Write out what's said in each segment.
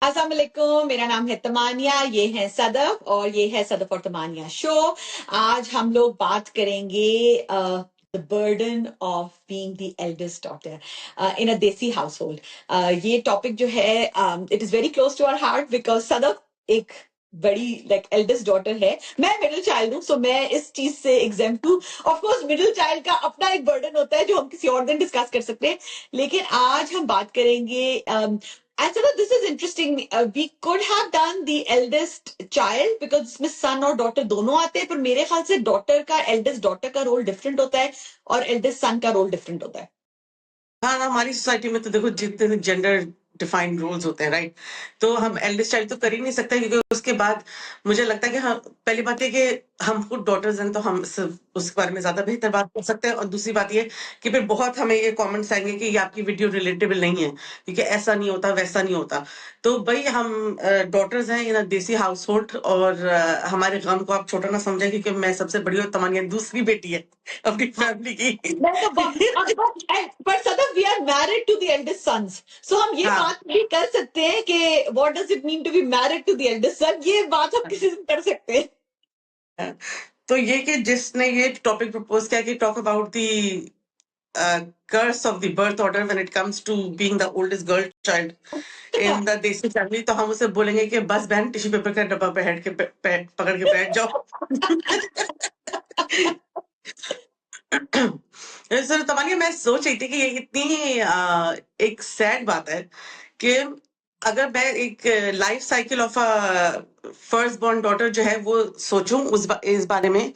अस्सलाम वालेकुम, मेरा नाम है तमानिया, ये है सदफ और ये है सदफ और तमानिया शो। आज हम लोग बात करेंगे the burden of being the eldest daughter in a desi household. ये टॉपिक जो है it is very close to our heart because Sadaf एक बड़ी लाइक एल्डेस्ट डॉटर है। मैं मिडिल चाइल्ड हूँ, सो मैं इस चीज से एग्जेम्प्ट हूँ। ऑफ कोर्स मिडिल चाइल्ड का अपना एक बर्डन होता है जो हम किसी और दिन डिस्कस कर सकते हैं, लेकिन आज हम बात करेंगे And so this is interesting. We could have done the eldest child because इसमें son और daughter दोनों आते हैं, पर मेरे ख्याल से daughter का eldest daughter का रोल डिफरेंट होता है और eldest son का रोल डिफरेंट होता है। हाँ, हमारी सोसाइटी में तो देखो जितने जेंडर डिफाइंड रोल्स होते हैं, राइट? तो हम एल्डेस्ट चाइल्ड तो कर ही नहीं सकते, क्योंकि उसके बाद मुझे लगता है कि हाँ, पहली बात ये कि हम खुद डॉटर्स हैं, तो हम सिर्फ उसके बारे में ज्यादा बेहतर बात कर सकते हैं। और दूसरी बात ये कि फिर बहुत हमें ये कमेंट्स आएंगे कि ये आपकी वीडियो रिलेटेबल नहीं है, क्योंकि ऐसा नहीं होता, वैसा नहीं होता। तो भाई हम डॉटर्स हैं इन दीसी हाउस होल्ड, और हमारे गम को आप छोटा ना समझें, क्योंकि मैं सबसे बड़ी और तमानिया दूसरी बेटी है अपनी फैमिली की। पर Sadaf we are married to the eldest sons, so हम ये हाँ, बात भी कर सकते हैं कि what does it mean to be married to the eldest son. ये बात हम किसी दिन कर सकते हैं। तो ये कि जिसने ये टॉपिक प्रपोज किया कि talk about the curse of the birth order when it comes to being the oldest girl child in the देसी फैमिली, तो हम उसे बोलेंगे कि बस बहन टिश्यू पेपर का डब्बा पकड़ के बैठ जाओ। सर तमानिया, मैं सोच रही थी कि ये इतनी एक सैड बात है कि अगर मैं एक life cycle of a first born daughter जो है वो सोचूं इस बारे में,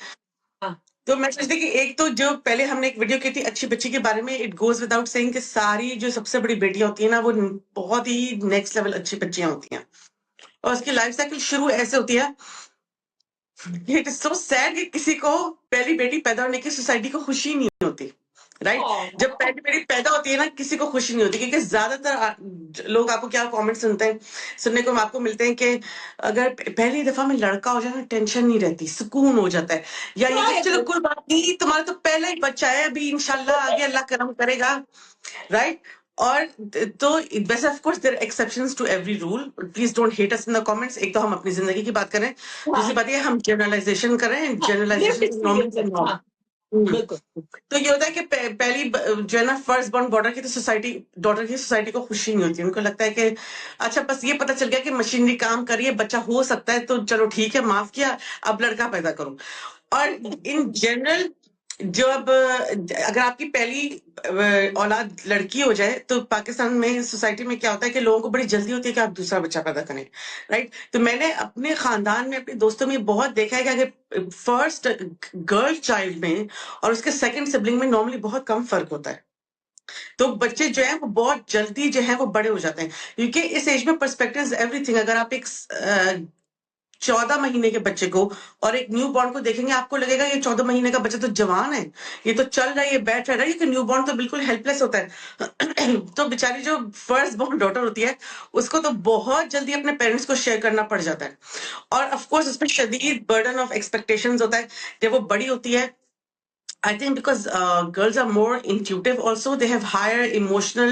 तो मैं सोचती कि एक तो जो पहले हमने एक वीडियो की थी अच्छी बच्ची के बारे में, इट गोज विदाउट सेइंग कि सारी जो सबसे बड़ी बेटियां होती है ना, वो बहुत ही नेक्स्ट लेवल अच्छी बच्चियां होती हैं, और उसकी लाइफ साइकिल शुरू ऐसे होती है। इट इज सो सैड कि किसी को पहली बेटी पैदा होने की सोसाइटी को खुशी नहीं होती, राइट? जब पहली बेटी पैदा होती है ना, किसी को खुशी नहीं होती, क्योंकि ज्यादातर लोग आपको क्या कमेंट सुनने को आपको मिलते हैं कि अगर पहली दफा में लड़का हो जाए ना, टेंशन नहीं रहती, सुकून हो जाता है। या ये कि चलो कोई बात नहीं, तुम्हारा तो पहला ही बच्चा है, अभी इंशाल्लाह आगे अल्लाह करम करेगा, राइट? और तो वैसे of course there exceptions to every rule, please don't hate us in the comments. एक तो हम अपनी जिंदगी की बात करें, दूसरी बात ये हम जनरलाइजेशन करें, जनरलाइजेशन बिल्कुल। तो ये होता है कि पहली जो है ना फर्स्ट बॉर्न डॉटर की सोसाइटी को खुशी नहीं होती। उनको लगता है कि अच्छा, बस ये पता चल गया कि मशीनरी काम कर रही है, बच्चा हो सकता है, तो चलो ठीक है, माफ किया, अब लड़का पैदा करो। और इन जनरल जो अब अगर आपकी पहली औलाद लड़की हो जाए, तो पाकिस्तान में सोसाइटी में क्या होता है कि लोगों को बड़ी जल्दी होती है कि आप दूसरा बच्चा पैदा करें, राइट? तो मैंने अपने खानदान में, अपने दोस्तों में बहुत देखा है कि अगर फर्स्ट गर्ल चाइल्ड में और उसके सेकंड सिबलिंग में नॉर्मली बहुत कम फर्क होता है, तो बच्चे जो है वो बहुत जल्दी जो है वो बड़े हो जाते हैं, क्योंकि इस एज में पर्सपेक्टिव एवरीथिंग। अगर आप एक 14 महीने के बच्चे को और एक न्यू बॉर्न को देखेंगे, आपको लगेगा ये 14 महीने का बच्चा तो जवान है, ये तो चल रहा है, ये बैठ रहा है, ये न्यू बॉर्न तो बिल्कुल हेल्पलेस होता है। तो बेचारी जो फर्स्ट बॉर्न डॉटर होती है, उसको तो बहुत जल्दी अपने पेरेंट्स को शेयर करना पड़ जाता है, और ऑफ कोर्स उसमें शदीद बर्डन ऑफ एक्सपेक्टेशंस होता है जब वो बड़ी होती है। I think because girls are more intuitive also, they have higher emotional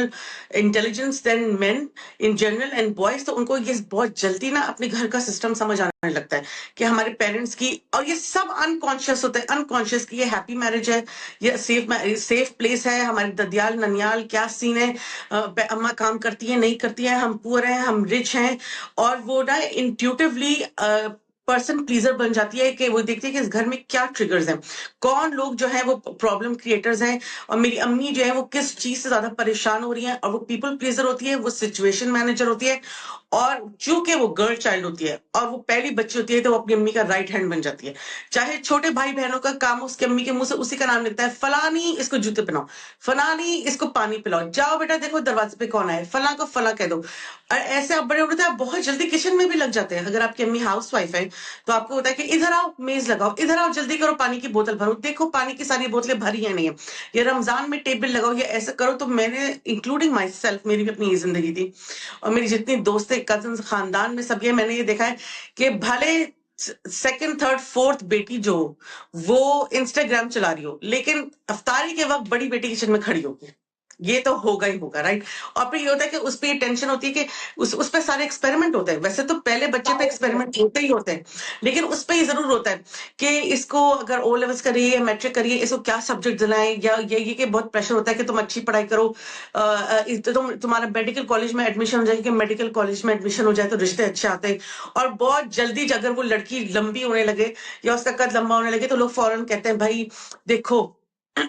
intelligence than men in general, and boys तो उनको ये बहुत जल्दी ना अपने घर का सिस्टम समझ आने लगता है कि हमारे पेरेंट्स की, और ये सब अनकॉन्शियस होता है, अनकॉन्शियस कि ये हैप्पी मैरिज है, ये सेफ प्लेस है, हमारे ददियाल ननियाल क्या सीन है, अम्मा काम करती है नहीं करती है, हम पुअर हैं हम रिच हैं, और वो ना इंट्यूटिवली पर्सन प्लीजर बन जाती है कि वो देखती है कि इस घर में क्या ट्रिगर्स हैं, कौन लोग जो है वो प्रॉब्लम क्रिएटर्स हैं, और मेरी अम्मी जो है वो किस चीज से ज्यादा परेशान हो रही है, और वो पीपल प्लीजर होती है, वो सिचुएशन मैनेजर होती है, और चूंकि वो गर्ल चाइल्ड होती है और वो पहली बच्ची होती है, तो वो अपनी अम्मी का राइट हैंड बन जाती है। चाहे छोटे भाई बहनों का काम उसकी अम्मी के मुंह से उसी का नाम निकलता है, फलानी इसको जूते पहनाओ, फलानी इसको पानी पिलाओ, जाओ बेटा देखो दरवाजे पे कौन है, फला को फला कह दो। और ऐसे आप बड़े होते हैं, आप बहुत जल्दी किचन में भी लग जाते हैं। अगर आपकी अम्मी हाउस वाइफ है, तो आपको होता है कि इधर आओ मेज लगाओ, इधर आओ जल्दी करो पानी की बोतल भरो, देखो पानी की सारी बोतलें भरी है नहीं है, ये रमजान में टेबल लगाओ, ये ऐसा करो। तो मैंने इंक्लूडिंग माई सेल्फ, मेरी भी अपनी ये जिंदगी थी, और मेरी जितनी दोस्तें कजन खानदान में सब, ये मैंने ये देखा है कि भले सेकंड थर्ड फोर्थ बेटी जो वो इंस्टाग्राम चला रही हो, लेकिन अफ्तारी के वक्त बड़ी बेटी किचन में खड़ी होगी, ये तो होगा ही होगा, राइट? और फिर ये होता है कि उस पे ये टेंशन होती है कि उस पे सारे एक्सपेरिमेंट होते हैं। वैसे तो पहले बच्चे पे एक्सपेरिमेंट होते ही होते हैं, लेकिन उस पे ही जरूर होता है कि इसको अगर ओ लेवल्स करिए या मैट्रिक करिए, इसको क्या सब्जेक्ट दिलाएं, या ये कि बहुत प्रेशर होता है कि तुम अच्छी पढ़ाई करो, तो तुम्हारा मेडिकल कॉलेज में एडमिशन हो जाए, कि मेडिकल कॉलेज में एडमिशन हो जाए तो रिश्ते अच्छे आते हैं। और बहुत जल्दी अगर वो लड़की लंबी होने लगे या उसका कद लंबा होने लगे तो लोग फौरन कहते हैं, भाई देखो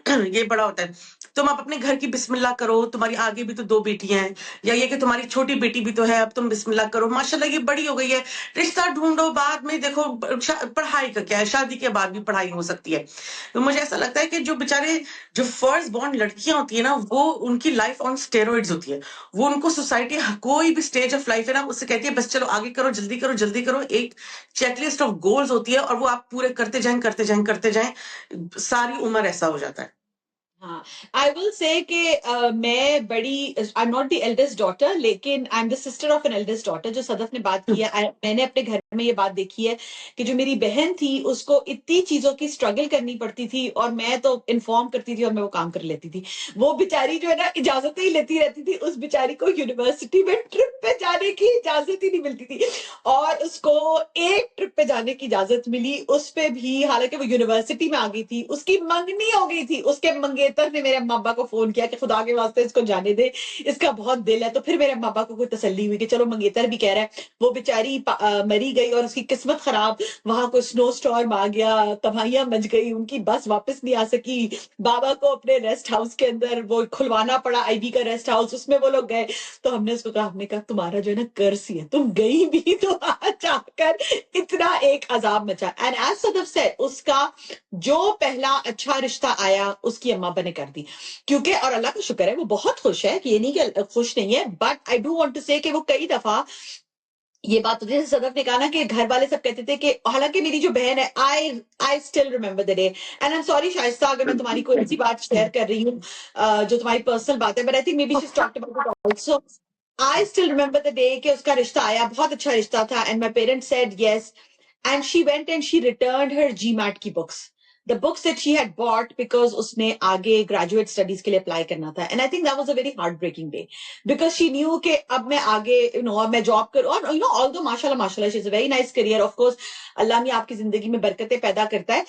ये बड़ा होता है, तुम आप अपने घर की बिस्मिल्लाह करो, तुम्हारी आगे भी तो 2 बेटियां हैं, या ये कि तुम्हारी छोटी बेटी भी तो है, अब तुम बिस्मिल्लाह करो, माशाल्लाह ये बड़ी हो गई है, रिश्ता ढूंढो, बाद में देखो, पढ़ाई का क्या है, शादी के बाद भी पढ़ाई हो सकती है। तो मुझे ऐसा लगता है कि जो बेचारे जो फर्स्ट बॉर्न लड़कियां होती है ना, वो उनकी लाइफ ऑन स्टेरॉइड्स होती है। वो उनको सोसाइटी कोई भी स्टेज ऑफ लाइफ है ना, उससे कहती है बस चलो आगे करो, जल्दी करो, जल्दी करो। एक चेकलिस्ट ऑफ गोल्स होती है और वो आप पूरे करते जाएं, करते जाएं, करते जाएं, सारी उम्र ऐसा हो जाता है। हाँ, आई विल से कि मैं बड़ी I am not the eldest daughter, लेकिन I am the sister of an eldest daughter. जो सदफ ने बात की है, मैंने अपने घर में ये बात देखी है कि जो मेरी बहन थी उसको इतनी चीजों की स्ट्रगल करनी पड़ती थी, और मैं तो इन्फॉर्म करती थी और मैं वो काम कर लेती थी। वो बेचारी जो है ना, इजाजत ही लेती रहती थी। उस बेचारी को यूनिवर्सिटी में ट्रिप पे जाने की इजाजत ही नहीं मिलती थी, और उसको एक ट्रिप पे जाने की इजाजत मिली, उस पे भी हालांकि वो यूनिवर्सिटी में आ गई थी, उसकी मंगनी हो गई थी। उसके मंगेतर ने मेरे अम्मा अब्बा को फोन किया कि खुदा के वास्ते इसको जाने दे, इसका बहुत दिल है। तो फिर मेरे अम्मा अब्बा को कोई तसल्ली हुई कि चलो मंगेतर भी कह रहा है। वो बेचारी मरी गई और उसकी किस्मत खराब, वहां को स्नो स्टॉर्म आ गया, तबाहियां मच गई, उनकी बस वापस नहीं आ सकी। बाबा को अपने रेस्ट हाउस के अंदर वो खुलवाना पड़ा, आईबी का रेस्ट हाउस, उसमें वो लोग गए। तो हमने उसको कहा, हमने कहा तुम्हारा जो है ना कर्ज ही है, तुम गई भी तो आज आकर इतना एक अजाब मचा। एंड एज सदफ सेड, उसका जो पहला अच्छा रिश्ता आया उसकी अम्मा अब्बा ने कर दी, क्योंकि और अल्लाह का शुक्र है वो बहुत खुश है, कि ये नहीं कि खुश नहीं है। But I do want to say कि वो कई दफा ये बात होती है, जैसे सदफ ने कहा ना कि घर वाले सब कहते थे कि, हालांकि मेरी जो बहन है, आई still remember the day. And I am sorry Shaista अगर मैं तुम्हारी कोई ऐसी बात शेयर कर रही हूँ जो तुम्हारी पर्सनल बात है, but I think maybe she talked about it also. I still remember the day कि उसका रिश्ता आया, बहुत अच्छा रिश्ता था, and my parents said yes, and she went and she returned her GMAT की books, the books that she had bought, because उसने आगे ग्रेजुएट स्टडीज के लिए अप्लाई करना था। And I think that was a very heartbreaking day, because she knew कि अब मैं आगे अब मैं जॉब करूं, और ऑल दो माशाल्लाह माशाल्लाह she is a very nice career. Of course अल्लाह ने आपकी जिंदगी में बरकतें पैदा करता है।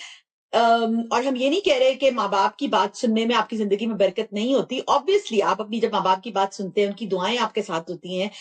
और हम ये नहीं कह रहे कि माँ बाप की बात सुनने में आपकी जिंदगी में बरकत नहीं होती। ऑब्वियसली आप अपनी जब माँ बाप की बात सुनते हैं, उनकी दुआएं आपके साथ होती हैं।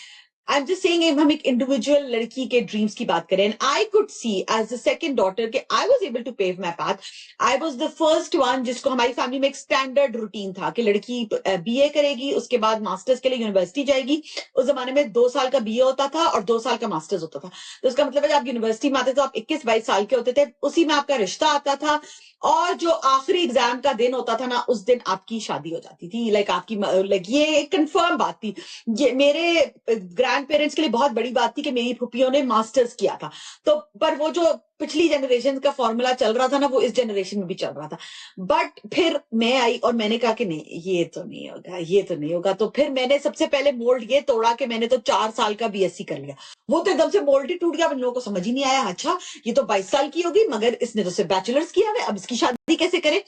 आई एम जस्ट सेइंग, हम एक इंडिविजुअल लड़की के ड्रीम्स की बात करें, and I could see as the second daughter कि I was able to pave my path. I was the first one जिसको, हमारी फैमिली में एक स्टैंडर्ड रूटीन था कि लड़की बीए करेगी, उसके बाद मास्टर्स के लिए यूनिवर्सिटी जाएगी। उस जमाने में 2 साल का बीए होता था और 2 साल का मास्टर्स होता था। तो उसका मतलब है जब आप यूनिवर्सिटी में आते थे तो आप 21-22 साल के होते थे, उसी में आपका रिश्ता आता था, और जो आखिरी एग्जाम का दिन होता था ना, उस दिन आपकी शादी हो जाती थी। लाइक आपकी, लाइक ये एक कंफर्म बात थी। ये मेरे ग्रैंड पेरेंट्स के लिए बहुत बड़ी बात थी कि मेरी फुप्पियों ने मास्टर्स किया था। तो पर वो जो पिछली जनरेशन का फॉर्मूला चल रहा था ना, वो इस जनरेशन में भी चल रहा था। बट फिर मैं आई और मैंने कहा कि नहीं, ये तो नहीं होगा, ये तो नहीं होगा। तो फिर मैंने सबसे पहले मोल्ड ये तोड़ा कि मैंने तो 4 साल का बीएससी कर लिया। वो तो एकदम से मोल्ड ही टूट गया, लोगों को समझ ही नहीं आया, अच्छा ये तो 22 साल की होगी, मगर इसने तो सिर्फ बैचलर्स किया है, अब इसकी शादी कैसे करें।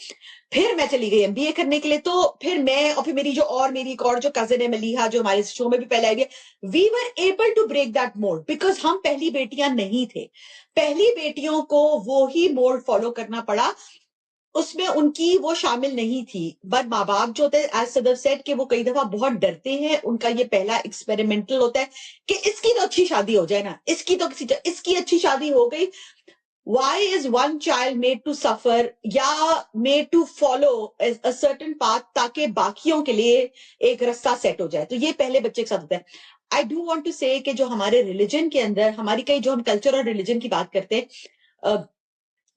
फिर मैं चली गई एमबीए करने के लिए। तो फिर मैं और फिर मेरी एक और जो कजिन है मलीहा, जो हमारे शो में भी पहले आई है, we were able to break that mold, because हम पहली बेटियां नहीं थे। पहली बेटियों को वो ही मोल्ड फॉलो करना पड़ा, उसमें उनकी वो शामिल नहीं थी। बट माँ बाप जो होते हैं, एज सदफ सेड, कि वो कई दफा बहुत डरते हैं, उनका ये पहला एक्सपेरिमेंटल होता है कि इसकी तो अच्छी शादी हो जाए ना, इसकी अच्छी शादी हो गई। Why is one child made to suffer या made to follow a certain path, ताकि बाकियों के लिए एक रास्ता सेट हो जाए। तो ये पहले बच्चे के साथ होता है। I do want to say कि जो हमारे रिलीजन के अंदर, हमारी कई जो हम कल्चर और रिलीजन की बात करते हैं,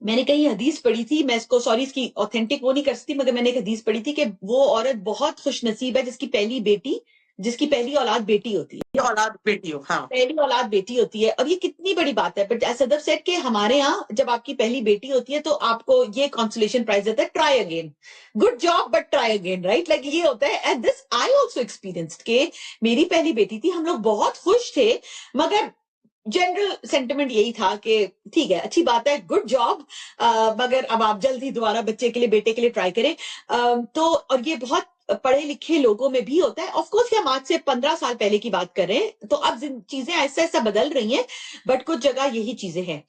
मैंने कहीं हदीस पढ़ी थी, मैं इसको सॉरी इसकी ऑथेंटिक वो नहीं कर सकती, मगर मैंने एक हदीस पढ़ी थी कि वो औरत बहुत खुश नसीब है जिसकी पहली औलाद बेटी होती है। ये औलाद बेटी हो, हाँ। पहली औलाद बेटी होती है, और ये कितनी बड़ी बात है। बट सदफ सेड कि हमारे यहाँ जब आपकी पहली बेटी होती है तो आपको ये कंसोलेशन प्राइज देता है, try again, good job but try again, right. Like ये होता है। And this I also experienced के मेरी पहली बेटी थी, हम लोग बहुत खुश थे, मगर जनरल सेंटिमेंट यही था कि ठीक है, अच्छी बात है, गुड जॉब, मगर अब आप जल्द ही दोबारा बच्चे के लिए, बेटे के लिए ट्राई करें। तो और ये बहुत पढ़े लिखे लोगों में भी होता है। ऑफ कोर्स हम आज से 15 साल पहले की बात कर रहे हैं, तो अब चीजें ऐसा ऐसा बदल रही हैं, बट कुछ जगह यही चीजें हैं।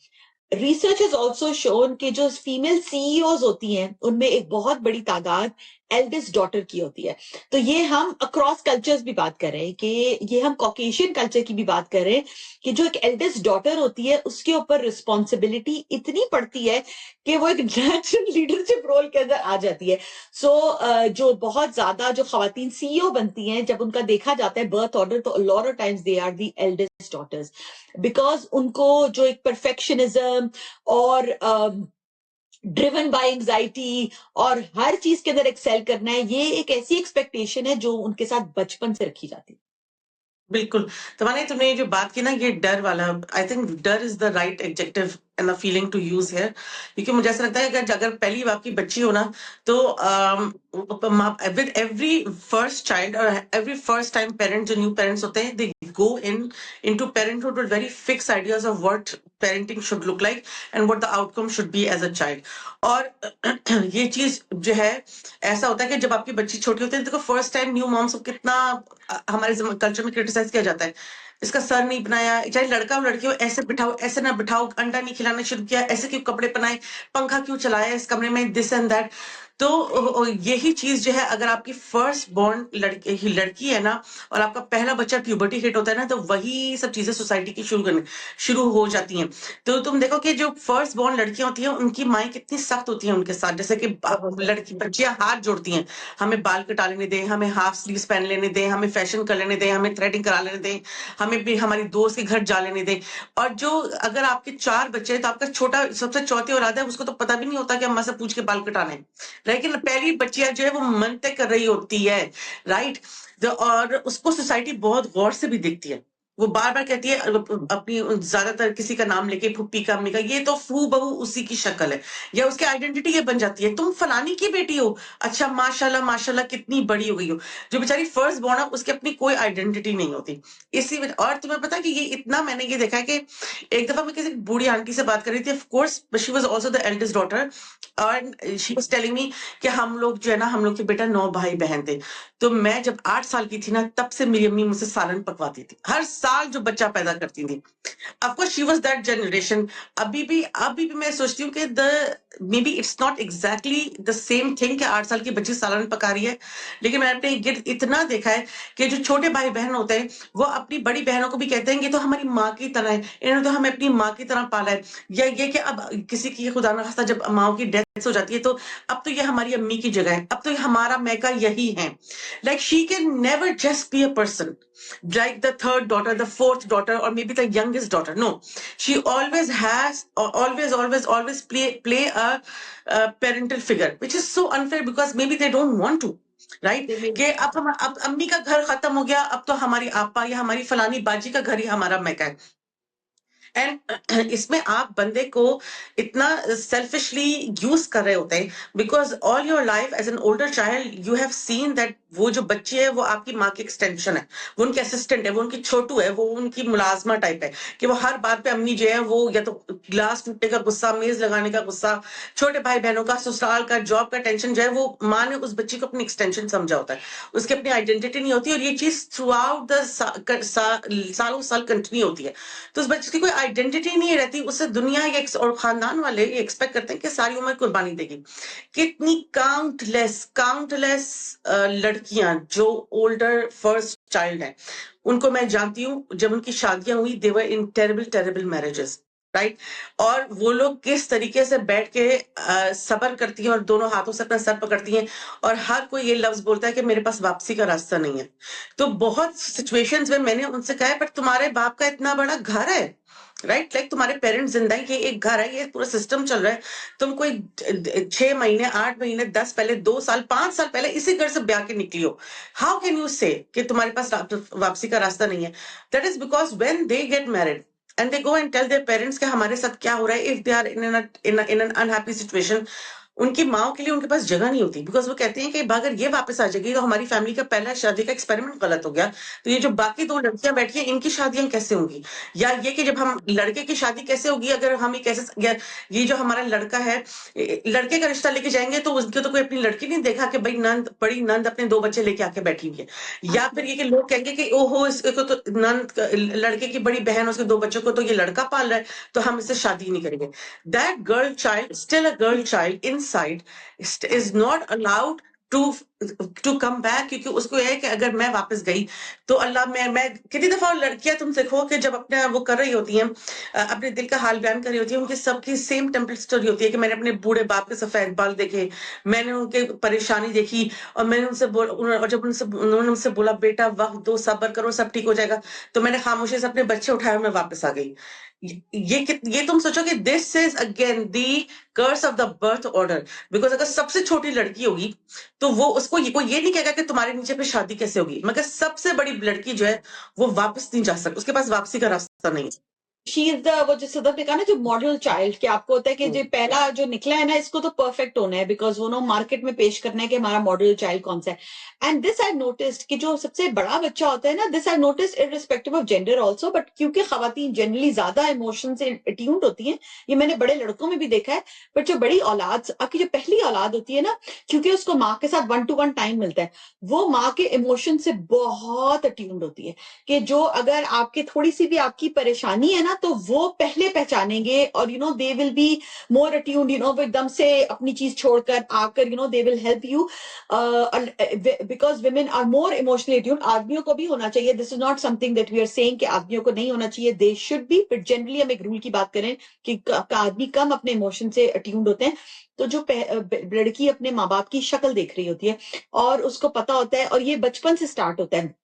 रिसर्च हैज ऑल्सो शोन कि जो फीमेल सीईओज होती हैं उनमें एक बहुत बड़ी तादाद एल्डेस्ट डॉटर की होती है। तो ये हम अक्रॉस कल्चर्स भी बात कर रहे हैं, कि ये हम कॉकेशियन कल्चर की भी बात कर रहे हैं, कि जो एक एल्डेस्ट डॉटर होती है उसके ऊपर रिस्पॉन्सिबिलिटी इतनी पड़ती है कि वो एक नेचुरल लीडरशिप रोल के अंदर आ जाती है। जो बहुत ज्यादा जो खवातीन सीईओ बनती हैं, जब उनका देखा जाता है बर्थ ऑर्डर, तो lot of times they are the eldest daughters, because उनको जो एक परफेक्शनिज्म और ड्रिवन बाय एंजाइटी और हर चीज के अंदर एक्सेल करना है, ये एक ऐसी एक्सपेक्टेशन है जो उनके साथ बचपन से रखी जाती है। बिल्कुल। तो माने तुमने ये जो बात की ना, ये डर वाला, आई थिंक डर is the right adjective and the feeling to use here, क्योंकि मुझे ऐसा लगता है कि अगर पहली बार आपकी बच्ची हो ना, तो विद एवरी फर्स्ट चाइल्ड और एवरी फर्स्ट टाइम पेरेंट, जो न्यू पेरेंट्स होते हैं, they go into parenthood with very fix ideas of what parenting should look like and what the outcome should be as a child. और ये चीज जो है, ऐसा होता है कि जब आपकी बच्ची छोटी होती है, देखो फर्स्ट टाइम न्यू मॉम्स को कितना हमारे कल्चर में क्रिटिसाइज किया जाता है, इसका सर नहीं बनाया, चाहे लड़का हो लड़की हो, ऐसे बिठाओ, ऐसे ना बिठाओ, अंडा नहीं खिलाना शुरू किया, ऐसे क्यों कपड़े पहनाए, पंखा क्यों चलाया इस कमरे में, दिस एंड दैट। तो यही चीज जो है, अगर आपकी फर्स्ट बॉर्न लड़की है ना, और आपका पहला बच्चा प्यूबर्टी हिट होता है ना, तो वही सब चीजें सोसाइटी की शुरू हो जाती हैं। तो तुम देखो कि जो फर्स्ट बॉर्न लड़कियां होती हैं, उनकी माएँ कितनी सख्त होती हैं उनके साथ, जैसे कि लड़की बच्चियां हाथ जोड़ती हैं, हमें बाल कटा लेने दें, हमें हाफ स्लीव्स पहन लेने दें, हमें फैशन कर लेने दें, हमें थ्रेडिंग करा लेने दें, हमें भी हमारी दोस्त के घर जा लेने दें। और जो अगर आपके 4 बच्चे हैं, तो आपका छोटा सबसे चौथी औलाद है, उसको तो पता भी नहीं होता कि अम्मा से पूछ के बाल कटाने हैं। लेकिन पहली बच्चियां जो है वो मन तय कर रही होती है, राइट। और उसको सोसाइटी बहुत गौर से भी देखती है, वो बार बार कहती है अपनी, ज्यादातर किसी का नाम लेके, फुप्पी का, अम्मी का, ये तो फू बहू उसी की शक्ल है, या उसकी आइडेंटिटी ये बन जाती है, तुम फलानी की बेटी हो, अच्छा माशाल्लाह माशाल्लाह कितनी बड़ी हो गई हो। जो बेचारी फर्स्ट बॉर्न है, उसकी अपनी कोई आइडेंटिटी नहीं होती। इसी वजह, और तुम्हें पता है कि ये इतना, मैंने ये देखा है कि एक दफा मैं किसी बूढ़ी आंटी से बात कर रही थी, of course she was also the eldest daughter, और शी वाज टेलिंग मी कि हम लोग जो है ना, हम लोग के बेटा 9 भाई बहन थे। तो मैं जब 8 साल की थी ना, तब से मेरी अम्मी मुझसे सालन पकवाती थी, हर साल जो बच्चा पैदा करती थी। Of course, she was that generation. अभी भी मैं सोचती हूँ कि maybe it's not exactly the same thing कि 8 साल की बच्ची सालन पका रही है, लेकिन मैंने अपने गिर्द इतना देखा है कि जो छोटे भाई बहन होते हैं, वो अपनी बड़ी बहनों को भी कहते हैं कि तो हमारी माँ की तरह है, इन्होंने तो हमें अपनी माँ की तरह पाला है। या ये कि अब किसी की खुदा न खास्ता जब माँ की डेथ हो जाती है, तो अब तो ये हमारी अम्मी की जगह है, अब तो ये हमारा मैका यही है। Like she can never just be a person like the third daughter, the fourth daughter, or maybe the youngest daughter. No, she always has, always play a parental figure, which is so unfair because maybe they don't want to. Right कि अब अम्मी का घर खत्म हो गया, अब तो हमारी आपा या हमारी फलानी बाजी का घर ही हमारा मैका है। एंड इसमें आप बंदे को इतना सेल्फिशली यूज कर रहे होते हैं, because all your life as an older child you have seen that वो जो बच्ची है वो आपकी माँ की एक्सटेंशन है, वो उनकी असिस्टेंट है, वो उनकी छोटू है, वो उनकी मुलाजमा टाइप है, कि वो हर बात पे अम्मी जो है वो या तो ग्लास टूटने का गुस्सा, मेज लगाने का गुस्सा, छोटे भाई बहनों का, ससुराल का, जॉब का टेंशन जो है, वो माँ ने उस बच्ची को अपनी एक्सटेंशन समझा होता है, उसकी अपनी आइडेंटिटी नहीं होती। और ये चीज थ्रू आउट द सालों साल कंटिन्यू होती है। तो उस बच्चे की कोई आइडेंटिटी नहीं रहती, उससे दुनिया और खानदान वाले ये एक्सपेक्ट करते हैं कि सारी उम्र कुर्बानी देगी। कितनी काउंटलेस लड़कियां जो ओल्डर फर्स्ट चाइल्ड हैं, उनको मैं जानती हूँ, जब उनकी शादियां हुई, दे वर इन टेरिबल मैरिजेस, राइट। और वो लोग किस तरीके से बैठ के सब्र करती हैं और दोनों हाथों से अपना सर पकड़ती हैं, और हर कोई ये लफ्ज बोलता है कि मेरे पास वापसी का रास्ता नहीं है। तो बहुत सिचुएशंस में मैंने उनसे कहा है, पर तुम्हारे बाप का इतना बड़ा घर है, राइट, लाइक तुम्हारे पेरेंट्स जिंदा है, ये एक घर है, ये पूरा सिस्टम चल रहा है, तुम कोई 6 महीने, 8 महीने, 10 पहले, 2 साल, 5 साल पहले इसी घर से ब्याह के निकली हो। हाउ कैन यू से कि तुम्हारे पास वापसी का रास्ता नहीं है? That is because when they get married and they go and tell their parents कि हमारे साथ क्या हो रहा है, if they are in an unhappy situation, उनकी माओ के लिए उनके पास जगह नहीं होती, बिकॉज वो कहते हैं कि अगर ये वापस आ जाएगी तो हमारी फैमिली का पहला शादी का एक्सपेरिमेंट गलत हो गया, तो ये जो बाकी 2 लड़कियां बैठी हैं इनकी शादियां कैसे होंगी, या ये कि जब हम लड़के की शादी कैसे होगी अगर हम ये कैसे, या ये जो हमारा लड़का है, लड़के का रिश्ता लेके जाएंगे तो उसके तो कोई अपनी लड़की नहीं देखा कि भाई नंद, बड़ी नंद अपने 2 बच्चे लेके आके बैठी हुई है, या फिर ये कि लोग कहेंगे कि ओहो इसको तो नंद लड़के की बड़ी बहन उसके 2 बच्चों को तो ये लड़का पाल रहा है, तो हम इससे शादी नहीं करेंगे. That girl child, still a girl child inside, is not allowed to come back, क्योंकि उसको यह है कि अगर मैं वापस गई तो अल्लाह, मैं कितनी दफा लड़कियां तुम देखो कि जब अपने वो कर रही होती हैं, अपने दिल का हाल बयान कर रही होती है, उनकी सबकी सेम टेम्पलेट स्टोरी होती है कि मैंने अपने बूढ़े बाप के सफेद बाल देखे, मैंने उनके परेशानी देखी, और मैंने और जब उन्होंने उनसे बोला बेटा वक्त दो, सब्र करो, सब ठीक हो जाएगा, तो मैंने खामोशी से अपने बच्चे उठाए और मैं वापस आ गई. ये तुम सोचो कि this is again the curse of the birth order, because अगर सबसे छोटी लड़की होगी तो वो उसको ये नहीं कहेगा कि तुम्हारे नीचे पे शादी कैसे होगी, मगर सबसे बड़ी लड़की जो है वो वापस नहीं जा सकती, उसके पास वापसी का रास्ता नहीं है. शी इज द, वो जिस सदफ ने कहा ना, जो मॉडल चाइल्ड, कि आपको होता है कि जो पहला जो निकला है ना इसको तो परफेक्ट होना है, बिकॉज वो नो मार्केट में पेश करना है कि हमारा मॉडल चाइल्ड कौन सा है. एंड दिस आई नोटिस्ड कि जो सबसे बड़ा बच्चा होता है ना, this I noticed irrespective of gender also, but क्योंकि खवातीन जनरली ज्यादा इमोशन से अट्यून्ड होती हैं, ये मैंने बड़े लड़कों में भी देखा है, बट जो बड़ी औलाद, आपकी जो पहली औलाद होती है ना, क्योंकि उसको माँ के साथ 1-to-1 टाइम मिलता है, वो माँ के इमोशन से बहुत अट्यून्ड होती है, कि जो अगर आपके थोड़ी सी भी आपकी परेशानी है ना तो वो पहले पहचानेंगे, और they will be more attuned, वो एकदम से अपनी चीज छोड़कर आकर they will help you, because women are more emotionally attuned. आदमियों को भी होना चाहिए, this is not something that we are saying कि आदमियों को नहीं होना चाहिए, they should be, but generally हम एक रूल की बात करें कि आदमी कम अपने इमोशन से अट्यून्ड होते हैं. तो जो लड़की अपने माँ बाप की शक्ल देख रही होती है और उसको पता होता है, और ये बचपन से स्टार्ट होता है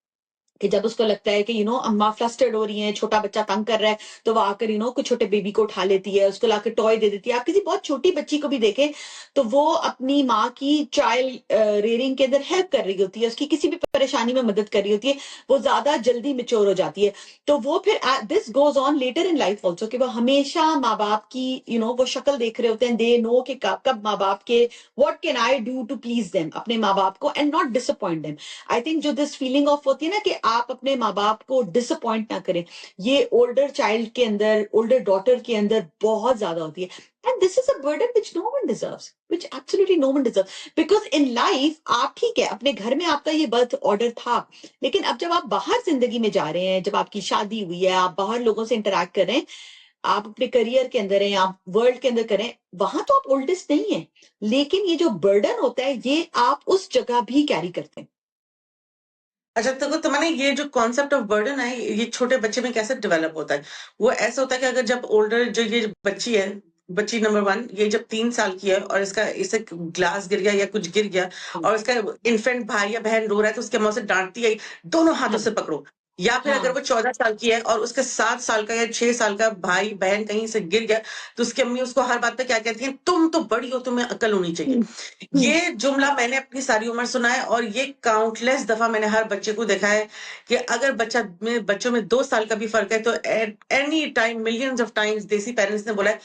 कि जब उसको लगता है कि अम्मा फ्लस्टर्ड हो रही है, छोटा बच्चा तंग कर रहा है, तो वो आकर कुछ छोटे बेबी को उठा लेती है, उसको लाकर टॉय दे देती है. आप किसी बहुत छोटी बच्ची को भी देखें तो वो अपनी माँ की चाइल्ड रेयरिंग के अंदर हेल्प कर रही होती है, उसकी किसी भी परेशानी में मदद कर रही होती है, वो ज्यादा जल्दी मेच्योर हो जाती है. तो वो फिर this goes on later in life also, कि वो हमेशा माँ बाप की वो शक्ल देख रहे होते हैं, दे नो कि कब माँ बाप के what can I do to please them, अपने माँ बाप को, and not disappoint them. I think जो दिस फीलिंग ऑफ होती है ना कि आप अपने माँ बाप को डिसअपॉइंट ना करें, ये ओल्डर चाइल्ड के अंदर, ओल्डर डॉटर के अंदर बहुत ज्यादा होती है. And this is a burden which no one deserves, which absolutely no one deserves, because in life आप ठीक है, अपने घर में आपका ये बर्थ ऑर्डर था, लेकिन अब जब आप बाहर जिंदगी में जा रहे हैं, जब आपकी शादी हुई है, आप बाहर लोगों से इंटरेक्ट कर रहे हैं, आप अपने करियर के अंदर हैं, आप वर्ल्ड के अंदर करें, वहां तो आप ओल्डेस्ट नहीं है, लेकिन ये जो बर्डन होता है ये आप उस जगह भी कैरी करते हैं. अच्छा, तो मैंने ये जो कॉन्सेप्ट ऑफ बर्डन है ये छोटे बच्चे में कैसे डेवलप होता है, वो ऐसा होता है कि अगर जब ओल्डर जो ये बच्ची है, बच्ची नंबर 1, ये जब 3 साल की है और इसे ग्लास गिर गया या कुछ गिर गया और इसका इन्फेंट भाई या बहन रो रहा है तो उसके मुंह से डांटती है दोनों हाथों से पकड़ो. या फिर अगर वो 14 साल की है और उसके 7 साल का या 6 साल का भाई बहन कहीं से गिर गया तो उसकी अम्मी उसको हर बात पे क्या कहती है, तुम तो बड़ी हो, तुम्हें अकल होनी चाहिए. ये जुमला मैंने अपनी सारी उम्र सुना है और ये काउंटलेस दफा मैंने हर बच्चे को देखा है कि अगर बच्चों में 2 साल का भी फर्क है तो any time, millions of times देसी पेरेंट्स ने बोला है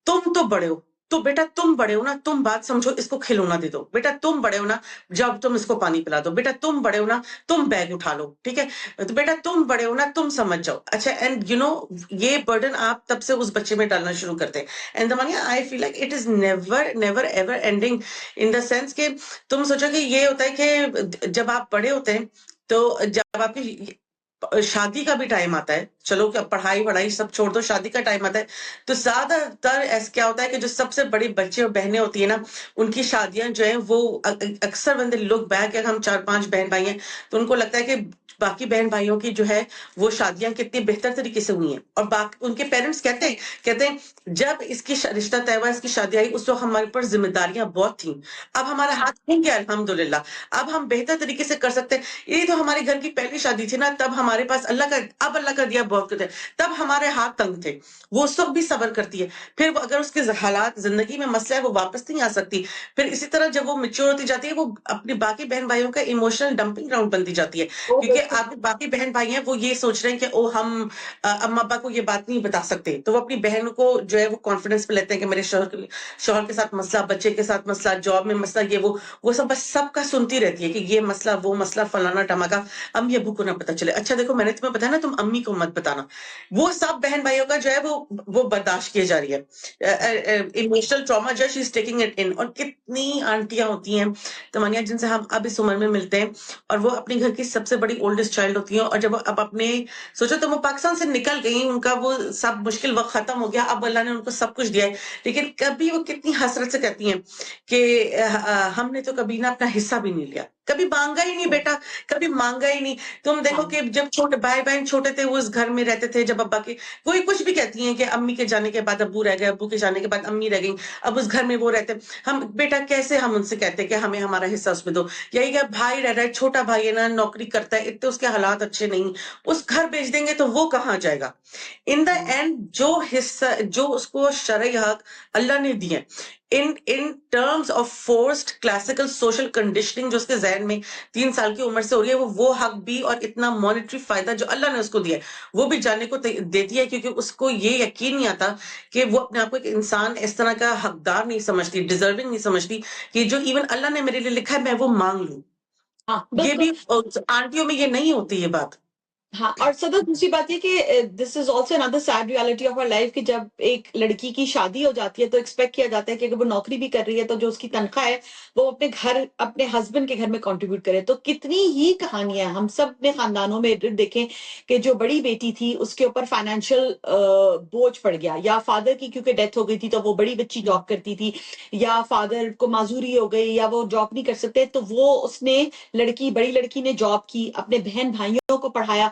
तुम तो बड़े हो, तो बेटा तुम बड़े हो ना, तुम बात समझो, इसको खिलौना दे दो, बेटा तुम बड़े हो ना, जब तुम इसको पानी पिला दो, बेटा तुम बड़े हो ना, तुम बैग उठा लो, ठीक है, तो बेटा तुम बड़े हो ना, तुम समझ जाओ. अच्छा, एंड ये बर्डन आप तब से उस बच्चे में डालना शुरू करते हैं. And Damania, I feel like it is never never ever ending, in the sense कि तुम सोचो कि ये होता है कि जब आप बड़े होते हैं तो जब आपकी शादी का भी टाइम आता है, चलो क्या पढ़ाई वढ़ाई सब छोड़ दो, शादी का टाइम आता है तो ज्यादातर ऐसा क्या होता है कि जो सबसे बड़ी बच्चे और बहनें होती है ना, उनकी शादियां जो है वो अक्सर बंदे लोग बैक है, हम 4-5 बहन भाई हैं तो उनको लगता है कि बाकी बहन भाइयों की जो है वो शादियां कितनी बेहतर तरीके से हुई हैं, और बाकी उनके पेरेंट्स कहते हैं जब इसकी रिश्ता तय हुआ, इसकी शादी आई, उस वक्त हमारे ऊपर जिम्मेदारियां बहुत थी, अब हमारा हाथ खुल गया अल्हम्दुलिल्लाह, अब हम बेहतर तरीके से कर सकते हैं. ये तो हमारे घर की पहली शादी थी ना, तब हमारे पास अल्लाह का दिया बहुत कुछ है, तब हमारे हाथ तंग थे, वो उस वक्त भी सब्र करती है. फिर अगर उसके हालात जिंदगी में मसला है वो वापस नहीं आ सकती. फिर इसी तरह जब वो मेच्योर होती जाती है वो अपनी बाकी बहन भाइयों का इमोशनल डंपिंग ग्राउंड बनती जाती है, क्योंकि आपके बाकी बहन भाई हैं वो ये सोच रहे हैं कि ओ हम अम्मा अब्बा को ये बात नहीं बता सकते, तो वो अपनी बहन को जो है वो कॉन्फिडेंस पे लेते हैं कि मेरे शौहर के साथ मसला, बच्चे के साथ मसला, जॉब में मसला, ये वो सब बस सबका सुनती रहती है कि ये मसला, वो मसला, फलाना टमाका, अम्मी अब्बू को ना पता चले। अच्छा देखो, मैंने तुम्हें बताया ना, तुम अम्मी को मत बताना। वो सब बहन भाइयों का जो है वो बर्दाश्त किए जा रही है। इमोशनल ट्रॉमा जो she is taking it in. और कितनी आंटियां होती हैं तमानिया जिनसे हम अब इस उम्र में मिलते हैं, और वो अपने घर की सबसे बड़ी ओल्डेस्ट चाइल्ड होती है, और जब वो अब अपने सोचो तो वो पाकिस्तान से निकल गई, उनका वो सब मुश्किल वक्त खत्म हो गया, अब अल्लाह ने उनको सब कुछ दिया है, लेकिन कभी वो कितनी हसरत से कहती हैं कि हमने तो कभी ना अपना हिस्सा भी नहीं लिया, कभी मांगा ही नहीं बेटा, कभी मांगा ही नहीं। तुम देखो हाँ कि जब छोटे भाई बहन छोटे थे वो उस घर में रहते थे, जब अब्बा के कोई कुछ भी कहती हैं कि अम्मी के जाने के बाद अब्बू रह गए, अब्बू के जाने के बाद अम्मी रह गई, अब उस घर में वो रहते, हम बेटा कैसे हम उनसे कहते हैं कि हमें हमारा हिस्सा उसमें दो। यही क्या, भाई रह रहा है, छोटा भाई है ना, नौकरी करता है, इतने उसके हालात अच्छे नहीं, उस घर भेज देंगे तो वो कहाँ जाएगा। इन द हाँ एंड जो हिस्सा जो उसको शरई हक अल्लाह ने दिए, in terms of forced classical social conditioning जो उसके जहन में 3 साल की उम्र से हो रही है, वो हक भी और इतना मॉनेटरी फायदा जो अल्लाह ने उसको दिया है वो भी जानने को देती है, क्योंकि उसको ये यकीन नहीं आता कि वो अपने आप को एक इंसान इस तरह का हकदार नहीं समझती, डिजर्विंग नहीं समझती कि जो इवन अल्लाह ने मेरे लिए लिखा है मैं वो मांग लूं। हाँ ये बिल्कुल। भी आंटियों में ये नहीं होती ये बात। हाँ, और सदा दूसरी बात ये कि this is also another sad reality of our life कि जब एक लड़की की शादी हो जाती है तो एक्सपेक्ट किया जाता है कि अगर वो नौकरी भी कर रही है तो जो उसकी तनख्वाह है वो अपने घर, अपने हस्बैंड के घर में कंट्रीब्यूट करे। तो कितनी ही कहानियां हम सब अपने खानदानों में देखें कि जो बड़ी बेटी थी उसके ऊपर फाइनेंशियल बोझ पड़ गया, या फादर की क्योंकि डेथ हो गई थी तो वो बड़ी बच्ची जॉब करती थी, या फादर को माजूरी हो गई या वो जॉब नहीं कर सकते तो वो उसने बड़ी लड़की ने जॉब की, अपने बहन भाइयों को पढ़ाया,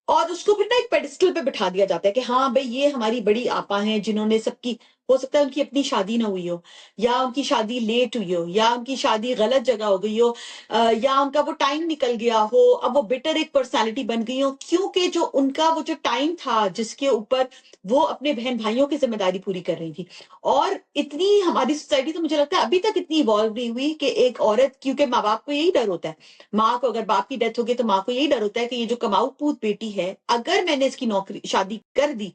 और उसको फिर ना एक पेडिस्टल पे बिठा दिया जाता है कि हाँ भाई ये हमारी बड़ी आपा हैं जिन्होंने सबकी, हो सकता है उनकी अपनी शादी ना हुई हो, या उनकी शादी लेट हुई हो, या उनकी शादी गलत जगह हो गई हो, या उनका वो टाइम निकल गया हो, अब वो बिटर एक पर्सनालिटी बन गई हो, क्योंकि जो उनका वो जो टाइम था जिसके ऊपर वो अपने बहन भाइयों की जिम्मेदारी पूरी कर रही थी। और इतनी हमारी सोसाइटी तो मुझे लगता है अभी तक इतनी इवॉल्व नहीं हुई कि एक औरत, क्योंकि माँ बाप को यही डर होता है, माँ को अगर बाप की डेथ हो गई तो माँ को यही डर होता है कि ये जो कमाऊ पूत बेटी है, अगर मैंने इसकी नौकरी शादी कर दी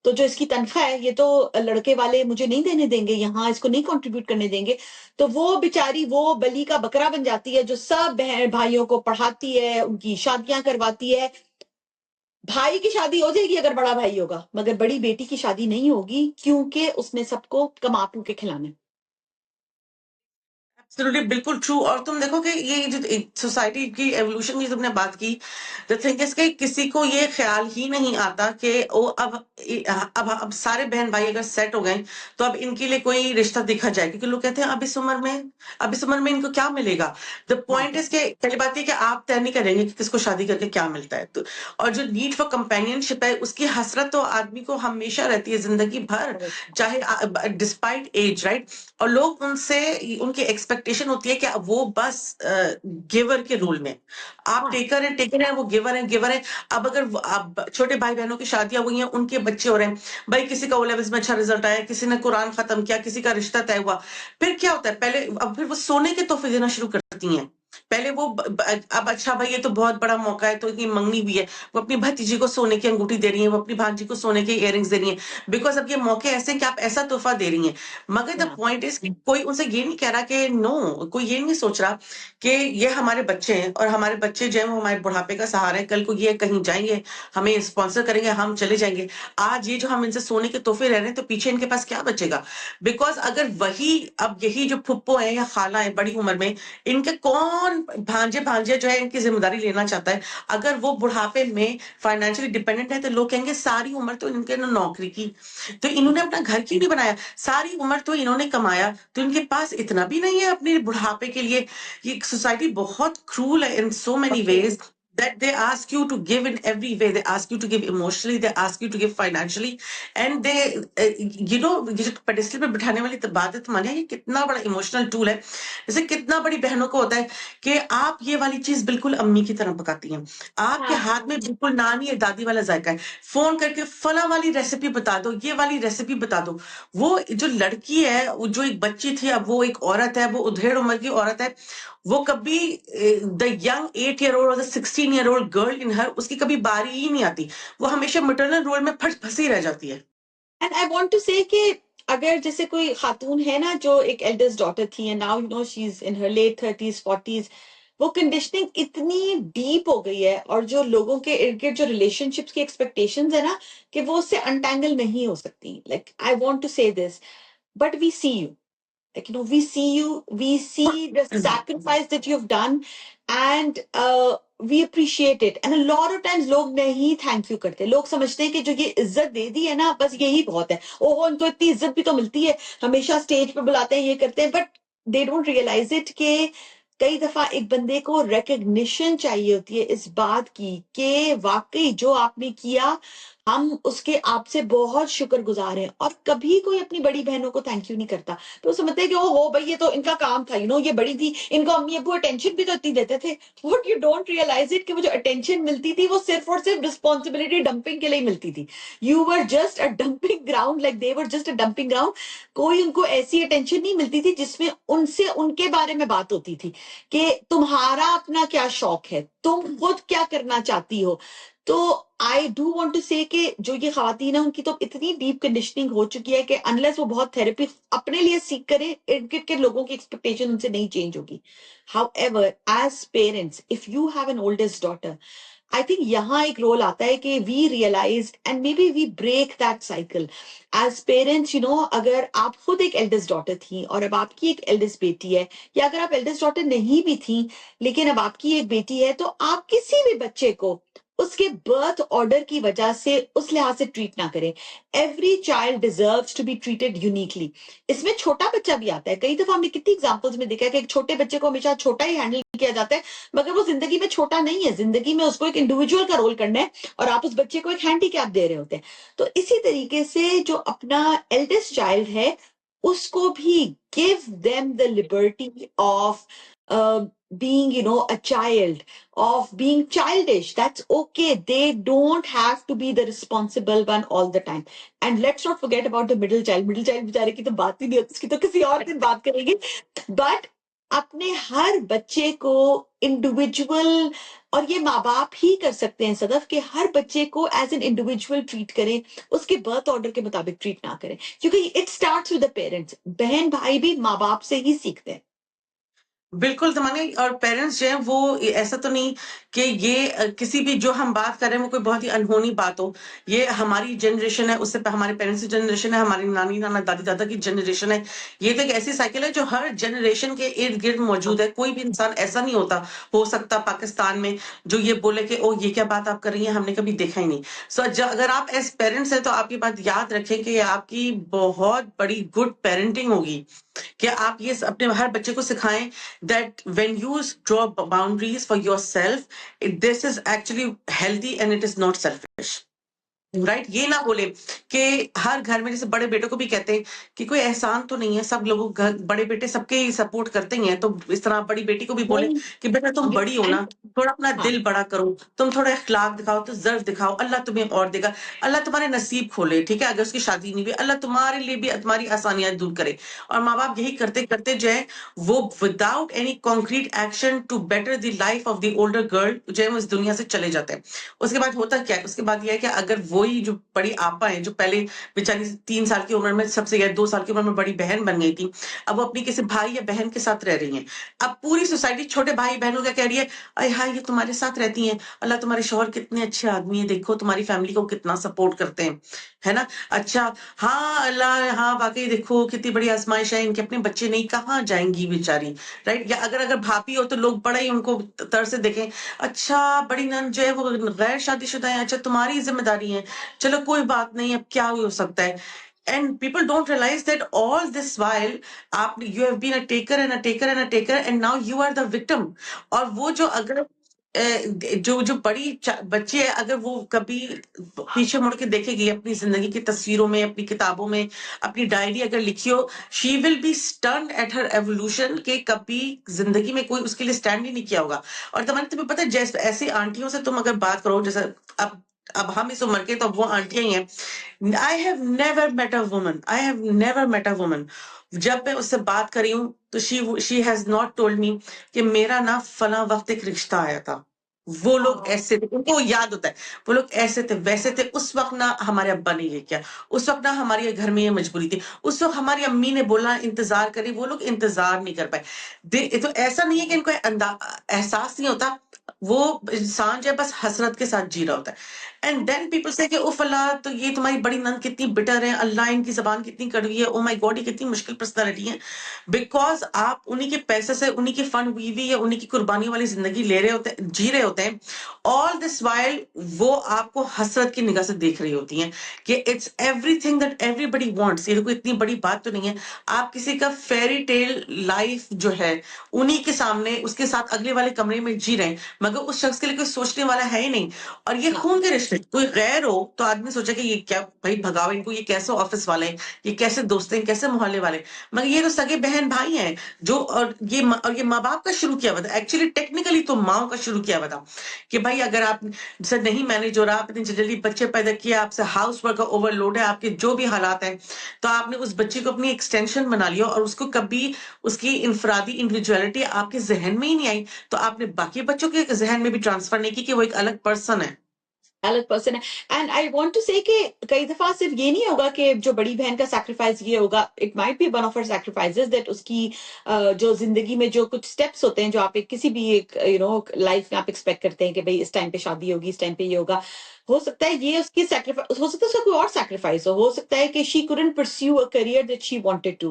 तो जो इसकी तनख्वाह है ये तो लड़के वाले मुझे नहीं देने देंगे, यहाँ इसको नहीं कंट्रीब्यूट करने देंगे। तो वो बेचारी वो बलि का बकरा बन जाती है जो सब बहन भाइयों को पढ़ाती है, उनकी शादियां करवाती है। भाई की शादी हो जाएगी अगर बड़ा भाई होगा, मगर बड़ी बेटी की शादी नहीं होगी क्योंकि उसने सबको कमा के खिलाना है। एब्सोल्युटली, बिल्कुल ट्रू। और तुम देखो कि ये जो सोसाइटी की एवोल्यूशन की तुमने बात की, द थिंग इज कि किसी को ये ख्याल ही नहीं आता कि ओ अब सारे बहन भाई अगर सेट हो गए तो अब इनके लिए कोई रिश्ता देखा जाए, क्योंकि लोग कहते हैं अब इस उम्र में इनको क्या मिलेगा। द हाँ पॉइंट इज के पहली बात ये कि आप तय नहीं करेंगे कि किसको शादी करके क्या मिलता है, तो और जो नीड फॉर कंपेनियनशिप है उसकी हसरत तो आदमी को हमेशा रहती है जिंदगी भर, correct। चाहे डिस्पाइट एज, राइट। और लोग उनसे, उनकी एक्सपेक्टेशन होती है कि अब वो बस गिवर के रोल में, आप हाँ टेकर है, वो गिवर है। अब अगर अब छोटे भाई बहनों की शादियां हुई हैं, उनके बच्चे हो रहे हैं, भाई किसी का ओ लेवल्स में अच्छा रिजल्ट आया, किसी ने कुरान खत्म किया, किसी का रिश्ता तय हुआ, फिर क्या होता है, पहले अब फिर वो सोने के तोहफे देना शुरू करती हैं। पहले वो अब अच्छा भाई ये तो बहुत बड़ा मौका है, तो इतनी मंगनी भी है, वो अपनी भतीजी को सोने की अंगूठी दे रही है, वो अपनी भांजी को सोने के इयररिंग्स दे रही है, बिकॉज अब ये मौके ऐसे हैं कि आप ऐसा तोहफा दे रही हैं। मगर द हाँ पॉइंट इज कोई उनसे ये नहीं कह रहा कि नो, कोई ये नहीं सोच रहा कि ये हमारे बच्चे हैं और हमारे बच्चे जो है वो हमारे बुढ़ापे का सहारा है, कल को ये कहीं जाएंगे हमें स्पॉन्सर करेंगे, हम चले जाएंगे। आज ये जो हम इनसे सोने के तोहफे रह रहे हैं तो पीछे इनके पास क्या बचेगा। बिकॉज अगर वही अब यही जो फुप्पो है या खाला है बड़ी उम्र में, इनके कौन भांजे भांजे जो है इनकी जिम्मेदारी लेना चाहता है, अगर वो बुढ़ापे में फाइनेंशियली डिपेंडेंट है तो लोग कहेंगे सारी उम्र तो इनके नौकरी की, तो इन्होंने अपना घर क्यों नहीं बनाया, सारी उम्र तो इन्होंने कमाया, तो इनके पास इतना भी नहीं है अपने बुढ़ापे के लिए। ये सोसाइटी बहुत क्रूल है in so many ways, that they ask you to give in every way. They ask you to give emotionally, they ask you to give financially, and they ये जो पेडिस्टल पे बिठाने वाली बात है तुम्हारी, ये कितना बड़ा इमोशनल टूल है। जैसे कितना बड़ी बहनों को होता है कि आप ये वाली चीज बिल्कुल अम्मी की तरह पकाती हैं, आपके हाँ हाथ में बिल्कुल नानी या दादी वाला जायका है, फोन करके फला वाली रेसिपी बता दो, ये वाली रेसिपी बता दो। वो जो लड़की है, वो जो एक बच्ची थी अब वो एक औरत है, वो उधेड़ उम्र की औरत है, वो कभी द यंग 8 year old और the 16 16-year-old girl in her, उसकी कभी बारी ही नहीं आती, वो हमेशा maternal role में फंसी रह जाती है। And I want to say कि अगर जैसे कोई खातून है ना जो एक एल्डेस्ट डॉटर थी and now you know she is in her late 30s 40s, वो कंडीशनिंग इतनी डीप हो गई है और जो लोगों के इर्द गिर्द जो रिलेशनशिप्स की एक्सपेक्टेशंस है ना कि वो उससे अनटैंगल नहीं हो सकती। Like I want to say this, but we see you, like we see you, we see the sacrifice that you've done, and we appreciate it. And a lot of times लोग नहीं thank you करते, लोग समझते हैं कि जो ये इज्जत दे दी है ना बस यही बहुत है, ओहो उनको इतनी इज्जत भी तो मिलती है, हमेशा स्टेज पे बुलाते हैं, ये करते हैं, but they don't realize it कि कई दफा एक बंदे को रिकग्निशन चाहिए होती है इस बात की कि वाकई जो आपने किया हम उसके आपसे बहुत शुक्रगुजार हैं। और कभी कोई अपनी बड़ी बहनों को थैंक यू नहीं करता, तो समझते हैं कि ओ हो भाई ये तो इनका काम था, ये बड़ी थी, इनको अम्मी अब्बू अटेंशन भी तो इतनी देते थे। What you don't realize it कि वो जो अटेंशन मिलती थी वो सिर्फ और सिर्फ रिस्पॉन्सिबिलिटी डंपिंग के लिए मिलती थी। You were just a dumping ground, like they were just a dumping ground. कोई उनको ऐसी अटेंशन नहीं मिलती थी जिसमें उनसे उनके बारे में बात होती थी कि तुम्हारा अपना क्या शौक है, तुम खुद क्या करना चाहती हो। तो आई डू वांट टू से कि जो ये खवातीन है उनकी तो इतनी डीप कंडीशनिंग हो चुकी है कि अनलेस वो बहुत थेरेपी अपने लिए सीख करे, इर्द गिर्द के लोगों की एक्सपेक्टेशन उनसे नहीं चेंज होगी। However, as parents, if you have an oldest daughter, I think यहाँ एक रोल आता है कि we realize and maybe we break that cycle. As parents, अगर आप खुद एक eldest daughter थी और अब आपकी एक eldest बेटी है, या अगर आप eldest daughter नहीं भी थी लेकिन अब आपकी एक बेटी है, तो आप किसी भी बच्चे को उसके बर्थ ऑर्डर की वजह से उस लिहाज से ट्रीट ना करें। Every child deserves to be treated uniquely. इसमें छोटा बच्चा भी आता है, कई दफा हमने कितनी एग्जांपल्स में देखा है कि एक छोटे बच्चे को हमेशा छोटा ही हैंडल किया जाता है, मगर वो जिंदगी में छोटा नहीं है, जिंदगी में उसको एक इंडिविजुअल का रोल करना है और आप उस बच्चे को एक हैंडीकैप दे रहे होते हैं। तो इसी तरीके से जो अपना एल्डेस्ट चाइल्ड है उसको भी give them the liberty of being a child, of being childish. That's okay. They don't have to be the responsible one all the time. And let's not forget about the middle child. Middle child बेचारे की तो बात ही नहीं होती, उसकी तो किसी और दिन बात करेंगे। But अपने हर बच्चे को इंडिविजुअल, और ये माँ बाप ही कर सकते हैं सदफ, कि हर बच्चे को एज एन इंडिविजुअल ट्रीट करें, उसके बर्थ ऑर्डर के मुताबिक ट्रीट ना करें, क्योंकि it starts with the parents. बहन भाई भी माँ बाप से ही सीखते हैं। बिल्कुल ज़माने और पेरेंट्स जो हैं वो ऐसा तो नहीं कि ये किसी भी जो हम बात कर रहे हैं वो कोई बहुत ही अनहोनी बात हो। ये हमारी जनरेशन है, उससे हमारे पेरेंट्स की जनरेशन है, हमारी नानी नाना दादी दादा की जनरेशन है। ये तो एक ऐसी साइकिल है जो हर जनरेशन के इर्द गिर्द मौजूद है। कोई भी इंसान ऐसा नहीं हो सकता पाकिस्तान में जो ये बोले कि ओ ये क्या बात आप कर रही हैं, हमने कभी देखा ही नहीं। सो अगर आप एज पेरेंट्स हैं तो आप ये बात याद रखें कि आपकी बहुत बड़ी गुड पेरेंटिंग होगी कि आप ये अपने हर बच्चे को सिखाएं that when you draw boundaries for yourself, this is actually healthy and it is not selfish. Right ये ना बोले कि हर घर में, जैसे बड़े बेटों को भी कहते हैं कि कोई एहसान तो नहीं है, सब लोगों बड़े बेटे सबके ही सपोर्ट करते ही हैं, तो इस तरह बड़ी बेटी को भी बोले कि बेटा तुम बड़ी हो ना, थोड़ा अपना दिल बड़ा करो, तुम थोड़ा इखलाक दिखाओ, तो जर्फ दिखाओ, अल्लाह तुम्हें और देगा, अल्लाह तुम्हारे नसीब खोले। ठीक है, अगर उसकी शादी नहीं हुई, अल्लाह तुम्हारे लिए भी तुम्हारी आसानियां दूर करे। और माँ बाप यही करते करते जो है वो without any concrete action to better the life of the older girl जो है वो इस दुनिया से चले जाते हैं। उसके बाद होता क्या है, उसके बाद यह है कि अगर वही जो बड़ी आपा है जो पहले बेचारी 3 साल की उम्र में सबसे या 2 साल की उम्र में बड़ी बहन बन गई थी, अब वो अपनी किसी भाई या बहन के साथ रह रही हैं। अब पूरी सोसाइटी छोटे भाई बहनों का कह रही है, अरे हाँ ये तुम्हारे साथ रहती हैं, अल्लाह तुम्हारे शौहर कितने अच्छे आदमी है, देखो तुम्हारी फैमिली को कितना सपोर्ट करते हैं, है ना। अच्छा हाँ अल्लाह, हाँ वाकई देखो कितनी बड़ी आजमाइश है, इनके अपने बच्चे नहीं, कहाँ जाएंगी बेचारी, राइट। या अगर भाभी हो तो लोग बड़ा ही उनको तरह से देखें, अच्छा बड़ी नंद जो है वो गैर शादीशुदा है, अच्छा तुम्हारी जिम्मेदारी है, चलो कोई बात नहीं, अब क्या हो सकता है। And people don't realize that all this while you have been a taker and a taker and a taker and now you are the victim. और वो जो अगर जो बड़ी बच्चे है, अगर वो कभी पीछे मुड़ के देखेगी अपनी जिंदगी की तस्वीरों में, अपनी किताबों में, अपनी डायरी अगर लिखी हो, she will be stunned at her evolution के कभी जिंदगी में कोई उसके लिए स्टैंड ही नहीं किया होगा। और तुम्हें पता है जैसे ऐसी आंटियों से तुम अगर बात करो, जैसे अब हम इस उम्र के तो वो आंटियां ही हैं। I have never met a woman जब मैं उससे बात करी हूं तो she has not told me कि मेरा ना फला वक्त एक रिश्ता आया था, वो लोग ऐसे थे, उनको याद होता है, वो लोग ऐसे थे, वैसे थे, उस वक़्त ना हमारे अब्बा ने ये किया, उस वक़्त ना हमारे घर में ये मजबूरी थी, उस वक़्त हमारी अम्मी ने बोला इंतज़ार करी, वो लोग इंतज़ार नहीं कर पाए। तो ऐसा नहीं है कि इनको एहसास नहीं होता, वो इंसान जो है बस हसरत के साथ जी रहा होता है। एंड देन पीपल से कि उफ़ अल्लाह, तो ये तुम्हारी बड़ी नंद कितनी बिटर है, अल्लाह इनकी ज़बान कितनी कड़वी है, ओह माय गॉड ये कितनी मुश्किल पर्सनैलिटी है। बिकॉज़ आप उन्हीं के पैसे से, उन्हीं की फंड हुई या उन्हीं की कुर्बानी वाली ज़िंदगी ले रहे होते हैं, जी रहे होते हैं। ऑल दिस व्हाइल वो आपको हसरत की निगाह से देख रही होती हैं कि it's everything that everybody wants. ये कोई इतनी बड़ी बात तो नहीं है। आप किसी का फेयरी टेल लाइफ जो है उन्हीं के सामने उसके साथ अगले वाले कमरे में जी रहे हैं, मगर उस शख्स के लिए कोई सोचने वाला है ही नहीं। और ये खून के रिश्ते, कोई गैर हो तो आदमी सोचे कि ये क्या भाई, भगाओ इनको, ये कैसे ऑफिस वाले हैं, ये कैसे दोस्त हैं, कैसे मोहल्ले वाले, मगर ये तो सगे बहन भाई हैं जो, और ये माँ बाप का शुरू किया हुआ था, एक्चुअली टेक्निकली तो माओ का शुरू किया हुआ था कि भाई अगर आप से नहीं मैनेज हो रहा, आप इतनी जल्दी बच्चे पैदा किए, आपसे हाउस वर्क का ओवरलोड है, आपके जो भी हालात हैं, तो आपने उस बच्चे को अपनी एक्सटेंशन बना लिया और उसको कभी उसकी इनफरादी इंडिविजुअलिटी आपके जहन में ही नहीं आई, तो आपने बाकी बच्चों के जहन में भी ट्रांसफर नहीं की कि वो एक अलग पर्सन है। अलग पर्सन है। And I want to say कि कई दफा सिर्फ ये नहीं होगा कि जो बड़ी बहन का सैक्रिफाइस ये होगा, it might be one of her sacrifices that उसकी जो जिंदगी में जो कुछ स्टेप्स होते हैं जो आप एक किसी भी एक लाइफ में आप एक्सपेक्ट करते हैं कि भाई इस टाइम पे शादी होगी, इस टाइम पे ये होगा, हो सकता है ये उसकी सैक्रिफाइस हो सकता है, उसका कोई और सैक्रिफाइस हो सकता है कि she couldn't pursue a career that she wanted to,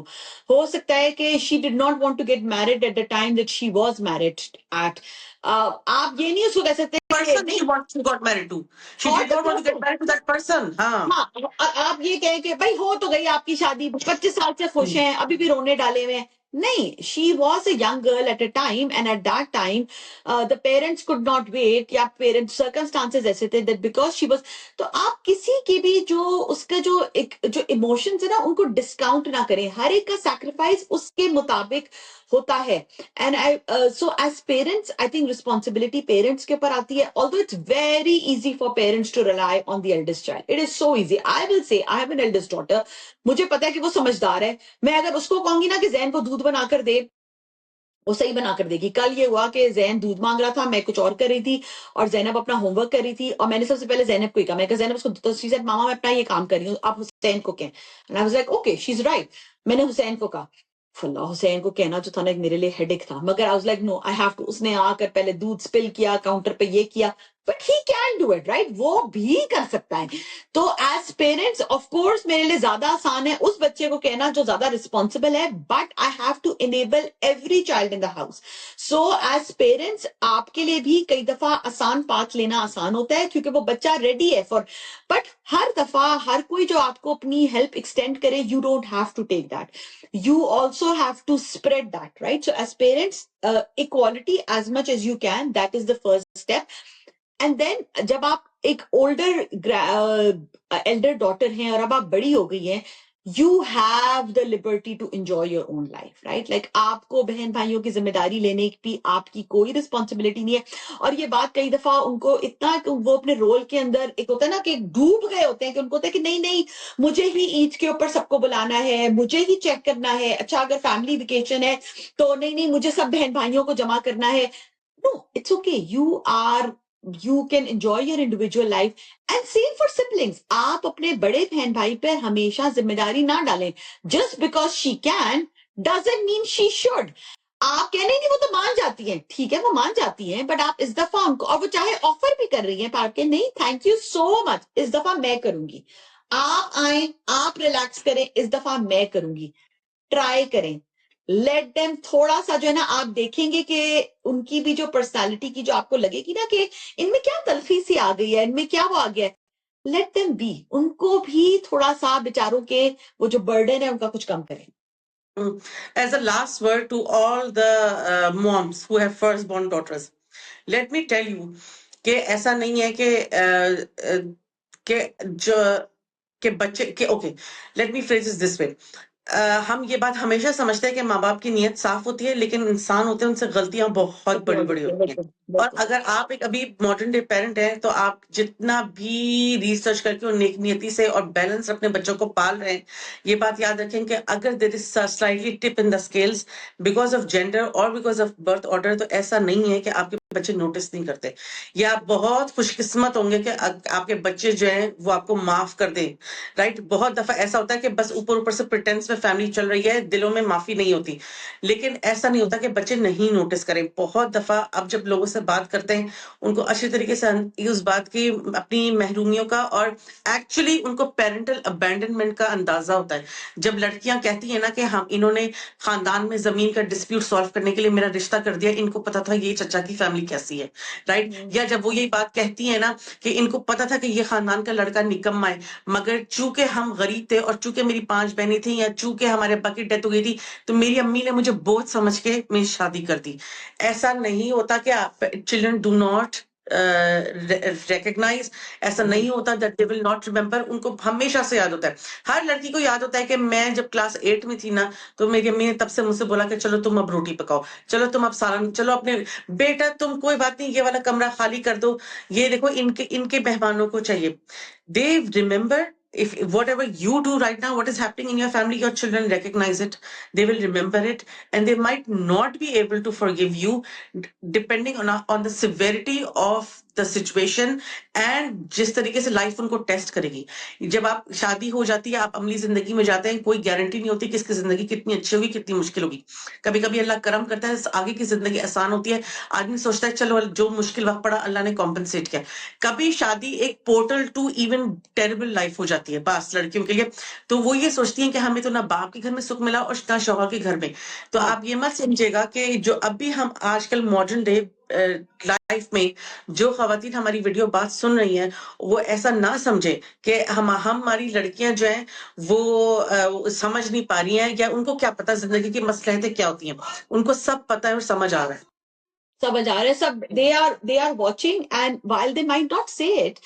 हो सकता है कि she did not want to get married at the time that she was married at. आप ये नहीं उसको कह सकते कि Person नहीं, she got married to, she और did the not want to get person, married to that person। हाँ। हाँ, आप ये कहें कि भाई हो तो गई आपकी शादी, 25 साल से खुश हम्म। हैं, अभी भी रोने डाले हुए हैं। नहीं, she was a young girl at a time, and at that time the parents could not wait, या पेरेंट्स सर्कमस्टांसेस ऐसे थे दैट बिकॉज शी वॉज, तो आप किसी की भी जो उसका जो एक जो इमोशंस है ना उनको डिस्काउंट ना करें, हर एक का सैक्रिफाइस उसके मुताबिक होता है। And I so as parents I think responsibility parents के ऊपर आती है, although it's very easy for parents to rely on the eldest child, it is so easy. I will say I have an eldest daughter, मुझे पता है कि वो समझदार है, मैं अगर उसको कहूंगी ना कि जैन को दूध बनाकर दे, वो सही बना कर देगी। कल ये हुआ कि जैन दूध मांग रहा था, मैं कुछ और कर रही थी और जैनब अपना होमवर्क कर रही थी, और मैंने सबसे पहले जैनब को ही कहा, मैं कहा जैनब उसको, तो शी सेड मामा मैं अपना ये काम कर रही हूँ, आप हुसैन को कहें। And I was like okay she is right, मैंने हुसैन को कहा। फुल्ला हुसैन को कहना जो था ना एक मेरे लिए हेडेक था, मगर I was like no I have to. उसने आकर पहले दूध स्पिल किया काउंटर पे, ये किया, but he can do it right, वो भी कर सकता है। तो एज पेरेंट्स ऑफ कोर्स मेरे लिए ज्यादा आसान है उस बच्चे को कहना जो ज्यादा रिस्पॉन्सिबल है, but I have to enable every child in the house. So as parents आपके लिए भी कई दफा आसान पाथ लेना आसान होता है क्योंकि वो बच्चा रेडी है फॉर, बट हर दफा हर कोई जो आपको अपनी हेल्प एक्सटेंड करे, you don't have to take that, you also have to spread that, right? So as parents, equality as much as you can, that is the first step. And then जब आप एक older Elder daughter हैं और अब आप बड़ी हो गई हैं, you have the liberty to enjoy your own life, right? Like आपको बहन भाइयों की जिम्मेदारी लेने की आपकी कोई रिस्पॉन्सिबिलिटी नहीं है। और ये बात कई दफा उनको इतना वो अपने रोल के अंदर एक होता है ना कि डूब गए होते हैं कि उनको होता है कि नहीं नहीं मुझे ही ईद के ऊपर सबको बुलाना है, मुझे ही चेक करना है, अच्छा अगर फैमिली वेकेशन है तो नहीं नहीं मुझे सब बहन भाइयों को जमा करना है। No, it's okay. You can enjoy your individual life, and same for siblings. आप अपने बड़े बहन भाई पर हमेशा जिम्मेदारी ना डालें। Just because she can doesn't mean she should. आप कह नहीं वो तो मान जाती हैं, ठीक है वो मान जाती हैं, बट आप इस दफा उनको, और वो चाहे ऑफर भी कर रही हैं पार्ट के, नहीं थैंक यू सो मच, इस दफा मैं करूंगी, आप आए आप रिलैक्स करें, इस दफा मैं करूंगी, ट्राई करें। लेट देम थोड़ा सा जो है ना, आप देखेंगे कि उनकी भी जो पर्सनालिटी की जो आपको लगेगी ना कि इनमें क्या तल्खी सी आ गई है, इनमें क्या वो आ गया है, लेट देम बी, उनको भी थोड़ा सा बेचारों के वो जो बर्डन है उनका कुछ कम करें। As a last word to all the moms who have firstborn daughters, let me tell you कि ऐसा नहीं है कि जो कि बच्चे के, okay, let me phrase this way. हम ये बात हमेशा समझते हैं कि माँ बाप की नीयत साफ होती है, लेकिन इंसान होते हैं उनसे गलतियां बहुत बड़ी बड़ी होती हैं। और अगर आप एक अभी मॉडर्न डे पेरेंट हैं तो आप जितना भी रिसर्च करके और नेक नियति से और बैलेंस अपने बच्चों को पाल रहे हैं, ये बात याद रखें कि अगर there is slightly tip in the scales because of gender और बिकॉज ऑफ बर्थ ऑर्डर, तो ऐसा नहीं है कि आपके बच्चे नोटिस नहीं करते। या आप बहुत खुशकिस्मत होंगे कि आपके बच्चे जो हैं वो आपको माफ कर दें, राइट? बहुत दफा ऐसा होता है कि बस ऊपर ऊपर से प्रिटेंस में फैमिली चल रही है, दिलों में माफी नहीं होती। लेकिन ऐसा नहीं होता कि बच्चे नहीं नोटिस करें। बहुत दफा अब जब लोगों से बात करते हैं, उनको अच्छी तरीके से उस बात की, अपनी महरूमियों का और एक्चुअली उनको पेरेंटल अबैंडनमेंट का अंदाजा होता है। जब लड़कियां कहती है ना कि हम इन्होंने खानदान में जमीन का डिस्प्यूट सॉल्व करने के लिए मेरा रिश्ता कर दिया, इनको पता था ये चचा की फैमिली कैसी है, राइट? या जब वो यही बात कहती है ना कि इनको पता था कि ये खानदान का लड़का निकम्मा है, मगर चूंकि हम गरीब थे और चूंकि मेरी 5 बहनें थी या चूंकि हमारे अब्बा की डेथ हो गई थी, तो मेरी अम्मी ने मुझे बोझ समझ के मेरी शादी कर दी। ऐसा नहीं होता कि चिल्ड्रन डू नॉट रिकग्नाइज, ऐसा नहीं होता that they will not remember. उनको हमेशा से याद होता है। हर लड़की को याद होता है कि मैं जब क्लास 8 में थी ना, तो मेरी अम्मी ने तब से मुझसे बोला कि चलो तुम अब रोटी पकाओ, चलो तुम अब सालन, चलो अपने बेटा तुम कोई बात नहीं, ये वाला कमरा खाली कर दो, ये देखो इनके इनके मेहमानों को चाहिए। दे remember. If whatever you do right now, what is happening in your family, your children recognize it, they will remember it, and they might not be able to forgive you depending on the severity of the situation and जिस तरीके से life उनको test करेगी। जब आप शादी हो जाती है, आप अमली जिंदगी में जाते हैं, कोई गारंटी नहीं होती किसकी जिंदगी कितनी अच्छी होगी, कितनी मुश्किल होगी। कभी कभी अल्लाह करम करता है, आगे की जिंदगी आसान होती है, आदमी सोचता है चलो जो मुश्किल वक्त पड़ा अल्लाह ने कॉम्पनसेट किया। कभी शादी एक portal to even terrible life हो जाती है बस लड़कियों के लिए। तो वो ये सोचती हैं कि हमें तो ना बाप के घर में सुख मिला और ना शौहर के घर में। तो आप ये मत समझिएगा कि जो अभी हम आजकल मॉडर्न डे लाइफ में जो खवातीन हमारी वीडियो बात सुन रही हैं, वो ऐसा ना समझे कि हमारी लड़कियां जो हैं वो समझ नहीं पा रही हैं, या उनको क्या पता जिंदगी की मसलहतें क्या होती हैं। उनको सब पता है और समझ आ रहा है। समझ आ रहा है सब। They are watching and while they might not say it,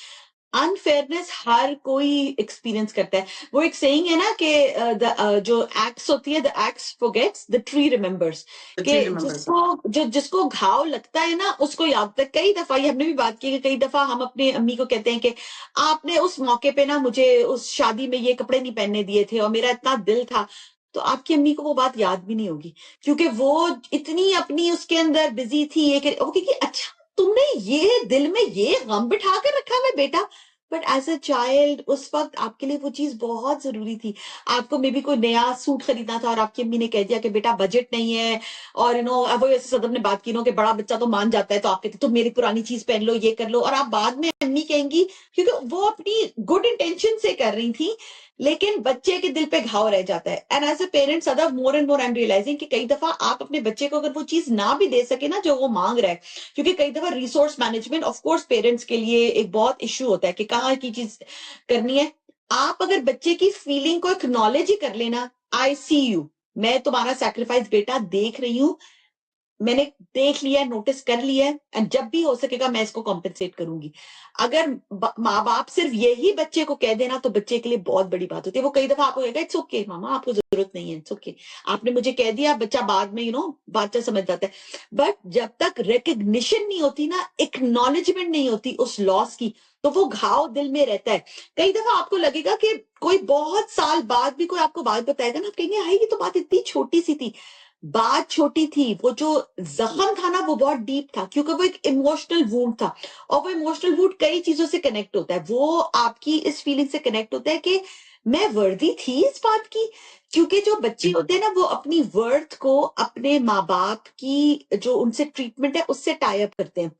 unfairness हर कोई एक्सपीरियंस करता है। वो एक सेइंग है ना कि जो एक्स होती है, the x forgets, the tree remembers. कि जिसको घाव लगता है ना उसको याद होता है। कई दफा ये हमने भी बात की कि कई दफा हम अपनी अम्मी को कहते हैं कि आपने उस मौके पे ना मुझे उस शादी में ये कपड़े नहीं पहनने दिए थे और मेरा इतना दिल था। तो आपकी अम्मी को वो बात याद भी नहीं होगी, क्योंकि वो इतनी अपनी उसके अंदर बिजी थी ये कि वो कि अच्छा तुमने ये दिल में ये गम बिठा कर रखा है बेटा। बट एज अ चाइल्ड उस वक्त आपके लिए वो चीज बहुत जरूरी थी। आपको मे बी कोई नया सूट खरीदना था और आपकी अम्मी ने कह दिया कि बेटा बजट नहीं है, और वो ऐसे सदम ने बात की कि बड़ा बच्चा तो मान जाता है, तो आप कहते तो मेरी पुरानी चीज पहन लो, ये कर लो, और आप बाद में अम्मी कहेंगी क्योंकि वो अपनी गुड इंटेंशन से कर रही थी, लेकिन बच्चे के दिल पे घाव रह जाता है। एंड एज अ पेरेंट सदा more and more I am realizing कि कई दफा आप अपने बच्चे को अगर वो चीज ना भी दे सके ना जो वो मांग रहा है, क्योंकि कई दफा resource management of course parents के लिए एक बहुत इश्यू होता है कि कहाँ की चीज करनी है। आप अगर बच्चे की फीलिंग को एक्नॉलेज ही कर लेना, आई सी यू, मैं तुम्हारा सैक्रिफाइस बेटा देख रही हूँ, मैंने देख लिया, नोटिस कर लिया है, एंड जब भी हो सकेगा मैं इसको कॉम्पेंसेट करूंगी। अगर माँ बाप सिर्फ यही बच्चे को कह देना तो बच्चे के लिए बहुत बड़ी बात होती है। वो कई दफा आपको कहेगा इट्स ओके मामा, आपको जरूरत नहीं है, इट्स ओके, आपने मुझे कह दिया। बच्चा बाद में बात समझ जाता है। बट जब तक रिकग्निशन नहीं होती ना, एक्नॉलेजमेंट नहीं होती उस लॉस की, तो वो घाव दिल में रहता है। कई दफा आपको लगेगा कि कोई बहुत साल बाद भी कोई आपको बात बताएगा ना, आप कहेंगे हाय ये तो बात इतनी छोटी सी थी। बात छोटी थी, वो जो जख्म था ना वो बहुत डीप था, क्योंकि वो एक इमोशनल वूंड था। और वो इमोशनल वूंड कई चीजों से कनेक्ट होता है। वो आपकी इस फीलिंग से कनेक्ट होता है कि मैं वर्दी थी इस बात की। क्योंकि जो बच्चे होते हैं ना वो अपनी वर्थ को अपने माँ बाप की जो उनसे ट्रीटमेंट है उससे टाई अप करते हैं।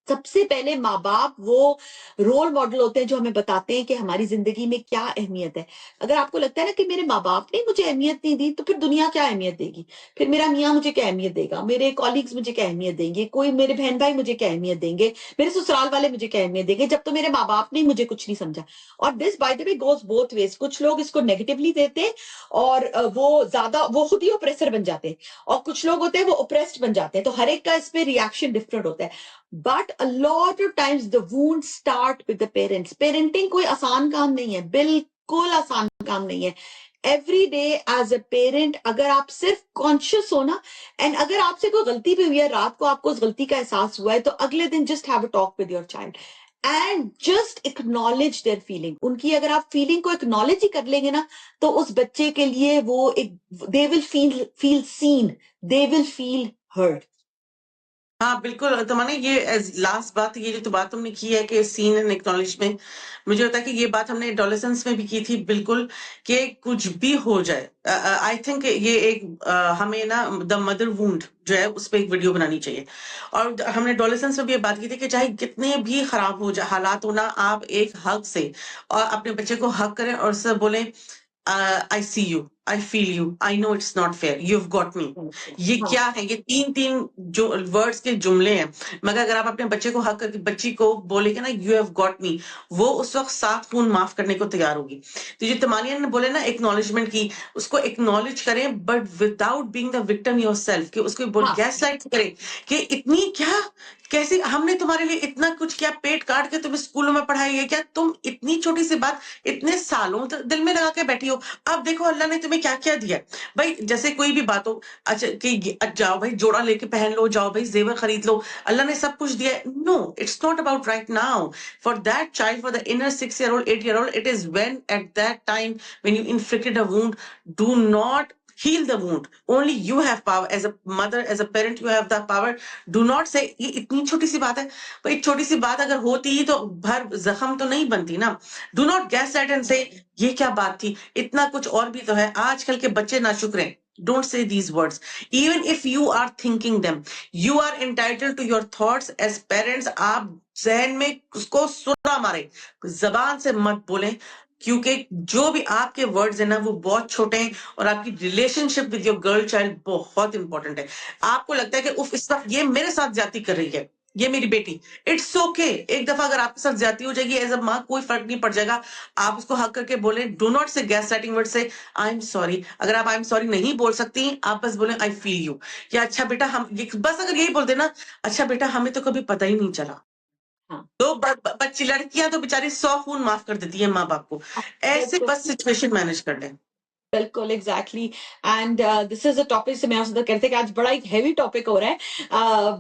सबसे पहले माँ बाप वो रोल मॉडल होते हैं जो हमें बताते हैं कि हमारी जिंदगी में क्या अहमियत है। अगर आपको लगता है ना कि मेरे माँ बाप ने मुझे अहमियत नहीं दी, तो फिर दुनिया क्या अहमियत देगी? फिर मेरा मियाँ मुझे क्या अहमियत देगा? मेरे कॉलीग्स मुझे क्या अहमियत देंगे? कोई मेरे बहन भाई मुझे क्या अहमियत देंगे? मेरे ससुराल वाले मुझे क्या अहमियत देंगे, जब तो मेरे माँ बाप ने मुझे कुछ नहीं समझा। और this by the way goes both ways. कुछ लोग इसको नेगेटिवली देते हैं और वो खुद ही ओप्रेसर बन जाते हैं, और कुछ लोग होते हैं वो ओप्रेस्ड बन जाते हैं। तो हर एक का इस पे रिएक्शन डिफरेंट होता है। But a lot of times the wound start with the parents. Parenting कोई आसान काम नहीं है, बिल्कुल आसान काम नहीं है। Every day as a parent अगर आप सिर्फ कॉन्शियस हो ना, एंड अगर आपसे कोई गलती भी हुई है, रात को आपको उस गलती का एहसास हुआ है, तो अगले दिन just have a talk with your child and just acknowledge their feeling. उनकी अगर आप फीलिंग को एक्नॉलेज ही कर लेंगे ना, तो उस बच्चे के लिए वो एक, they will feel seen, they will feel heard. हाँ, बिल्कुल। तो मैंने ये एज़ लास्ट बात, ये जो बात तुमने की है कि सीन एंड एक्नॉलेज में, मुझे लगता है कि ये बात हमने एडोलेसेंस में भी की थी बिल्कुल, कि कुछ भी हो जाए, आई थिंक ये एक हमें ना द मदर वुंड जो है उस पे एक वीडियो बनानी चाहिए। और हमने एडोलेसेंस में भी ये बात की थी कि चाहे कितने भी खराब हो जाए हालात हो ना, आप एक हग से और अपने बच्चे को हग करें और उससे बोलें, I see you, I feel you, I know it's not fair, you have got me. ये हाँ क्या है? ये तीन तीन जो वर्ड्स के जुमले हैं, मगर अगर आप अपने बच्चे को हक करके बच्ची को बोलेगे ना यू हैव गॉट मी, वो उस वक्त 7 खून माफ करने को तैयार होगी। तो जो तमानिया ने बोले ना एक्नॉलेजमेंट की, उसको एक्नॉलेज करें but without being the victim yourself, कि उसको बोल हाँ गैस लाइट करें कि इतनी क्या, कैसी हमने तुम्हारे लिए इतना कुछ किया, पेट काट के तुम्हें स्कूलों में पढ़ाई है क्या, तुम इतनी छोटी सी बात इतने सालों तक दिल में लगा के बैठी हो, अब देखो अल्लाह ने तुम्हें क्या क्या दिया है। भाई जैसे कोई भी बात हो, अच्छा कि जाओ भाई जोड़ा लेके पहन लो, जाओ भाई जेवर खरीद लो, अल्लाह ने सब कुछ दिया है। No, it's not about right now. For that child, for the inner 6 year old, 8 year old, it is when at that time when you inflicted a wound, do not heal the wound. Only you have power as a mother, as a parent, you have the power. Do not say ये इतनी छोटी सी बात है। भाई छोटी सी बात अगर होती तो भर जख्म तो नहीं बनती ना। Do not gas that and से ये क्या बात थी, इतना कुछ और भी तो है। आजकल के बच्चे नाशुक्र हैं। Don't say these words. Even if you are thinking them, you are entitled to your thoughts as parents. आप जहन में उसको सुना मारे, जबान से मत बोलें, क्योंकि जो भी आपके वर्ड्स है ना वो बहुत छोटे हैं, और आपकी relationship with your girl child बहुत इंपॉर्टेंट है। आपको लगता है कि उफ इस वक्त ये मेरे साथ ज्यादती कर रही है, ये मेरी बेटी, इट्स ओके। एक दफा अगर आपके साथ ज्यादती हो जाएगी एज अ माँ, कोई फर्क नहीं पड़ जाएगा। आप उसको हक करके बोले, डो नॉट से गैस सेटिंग वर्ड से आई एम सॉरी। अगर आप आई एम सॉरी नहीं बोल सकती, आप बस बोले आई फील यू, या अच्छा बेटा हम बस अगर यही बोल देना, अच्छा बेटा हमें तो कभी पता ही नहीं चला। हाँ तो बच्ची लड़कियां तो बेचारी 100 खून माफ कर देती है माँ बाप को। ऐसे बिल्कुल बस सिचुएशन मैनेज कर लें। बिल्कुल exactly. And this is a topic से मैं आपसे कहते हैं कि आज बड़ा एक हैवी टॉपिक हो रहा है,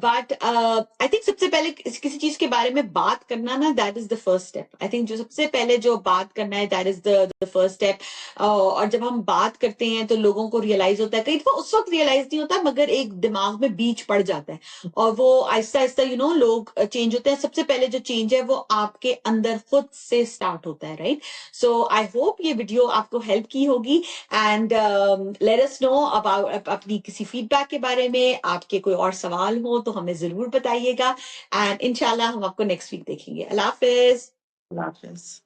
बट आई थिंक सबसे पहले किसी चीज के बारे में बात करना ना, that is the first step. I think जो सबसे पहले जो बात करना है, that is the first step. और जब हम बात करते हैं तो लोगों को रियलाइज होता है, कई दफा उस वक्त रियलाइज नहीं होता मगर एक दिमाग में बीज पड़ जाता है और वो आहिस्ता आहिस्ता लोग चेंज होते हैं। सबसे पहले जो चेंज है वो आपके अंदर खुद से स्टार्ट होता है, राइट? सो आई होप ये वीडियो आपको हेल्प की होगी। And let us know about अपनी किसी फीडबैक के बारे में। आपके कोई और सवाल हो तो हमें जरूर बताइएगा, एंड इंशाल्लाह हम आपको नेक्स्ट वीक देखेंगे। अल्लाह हाफिज। अल्लाह हाफिज।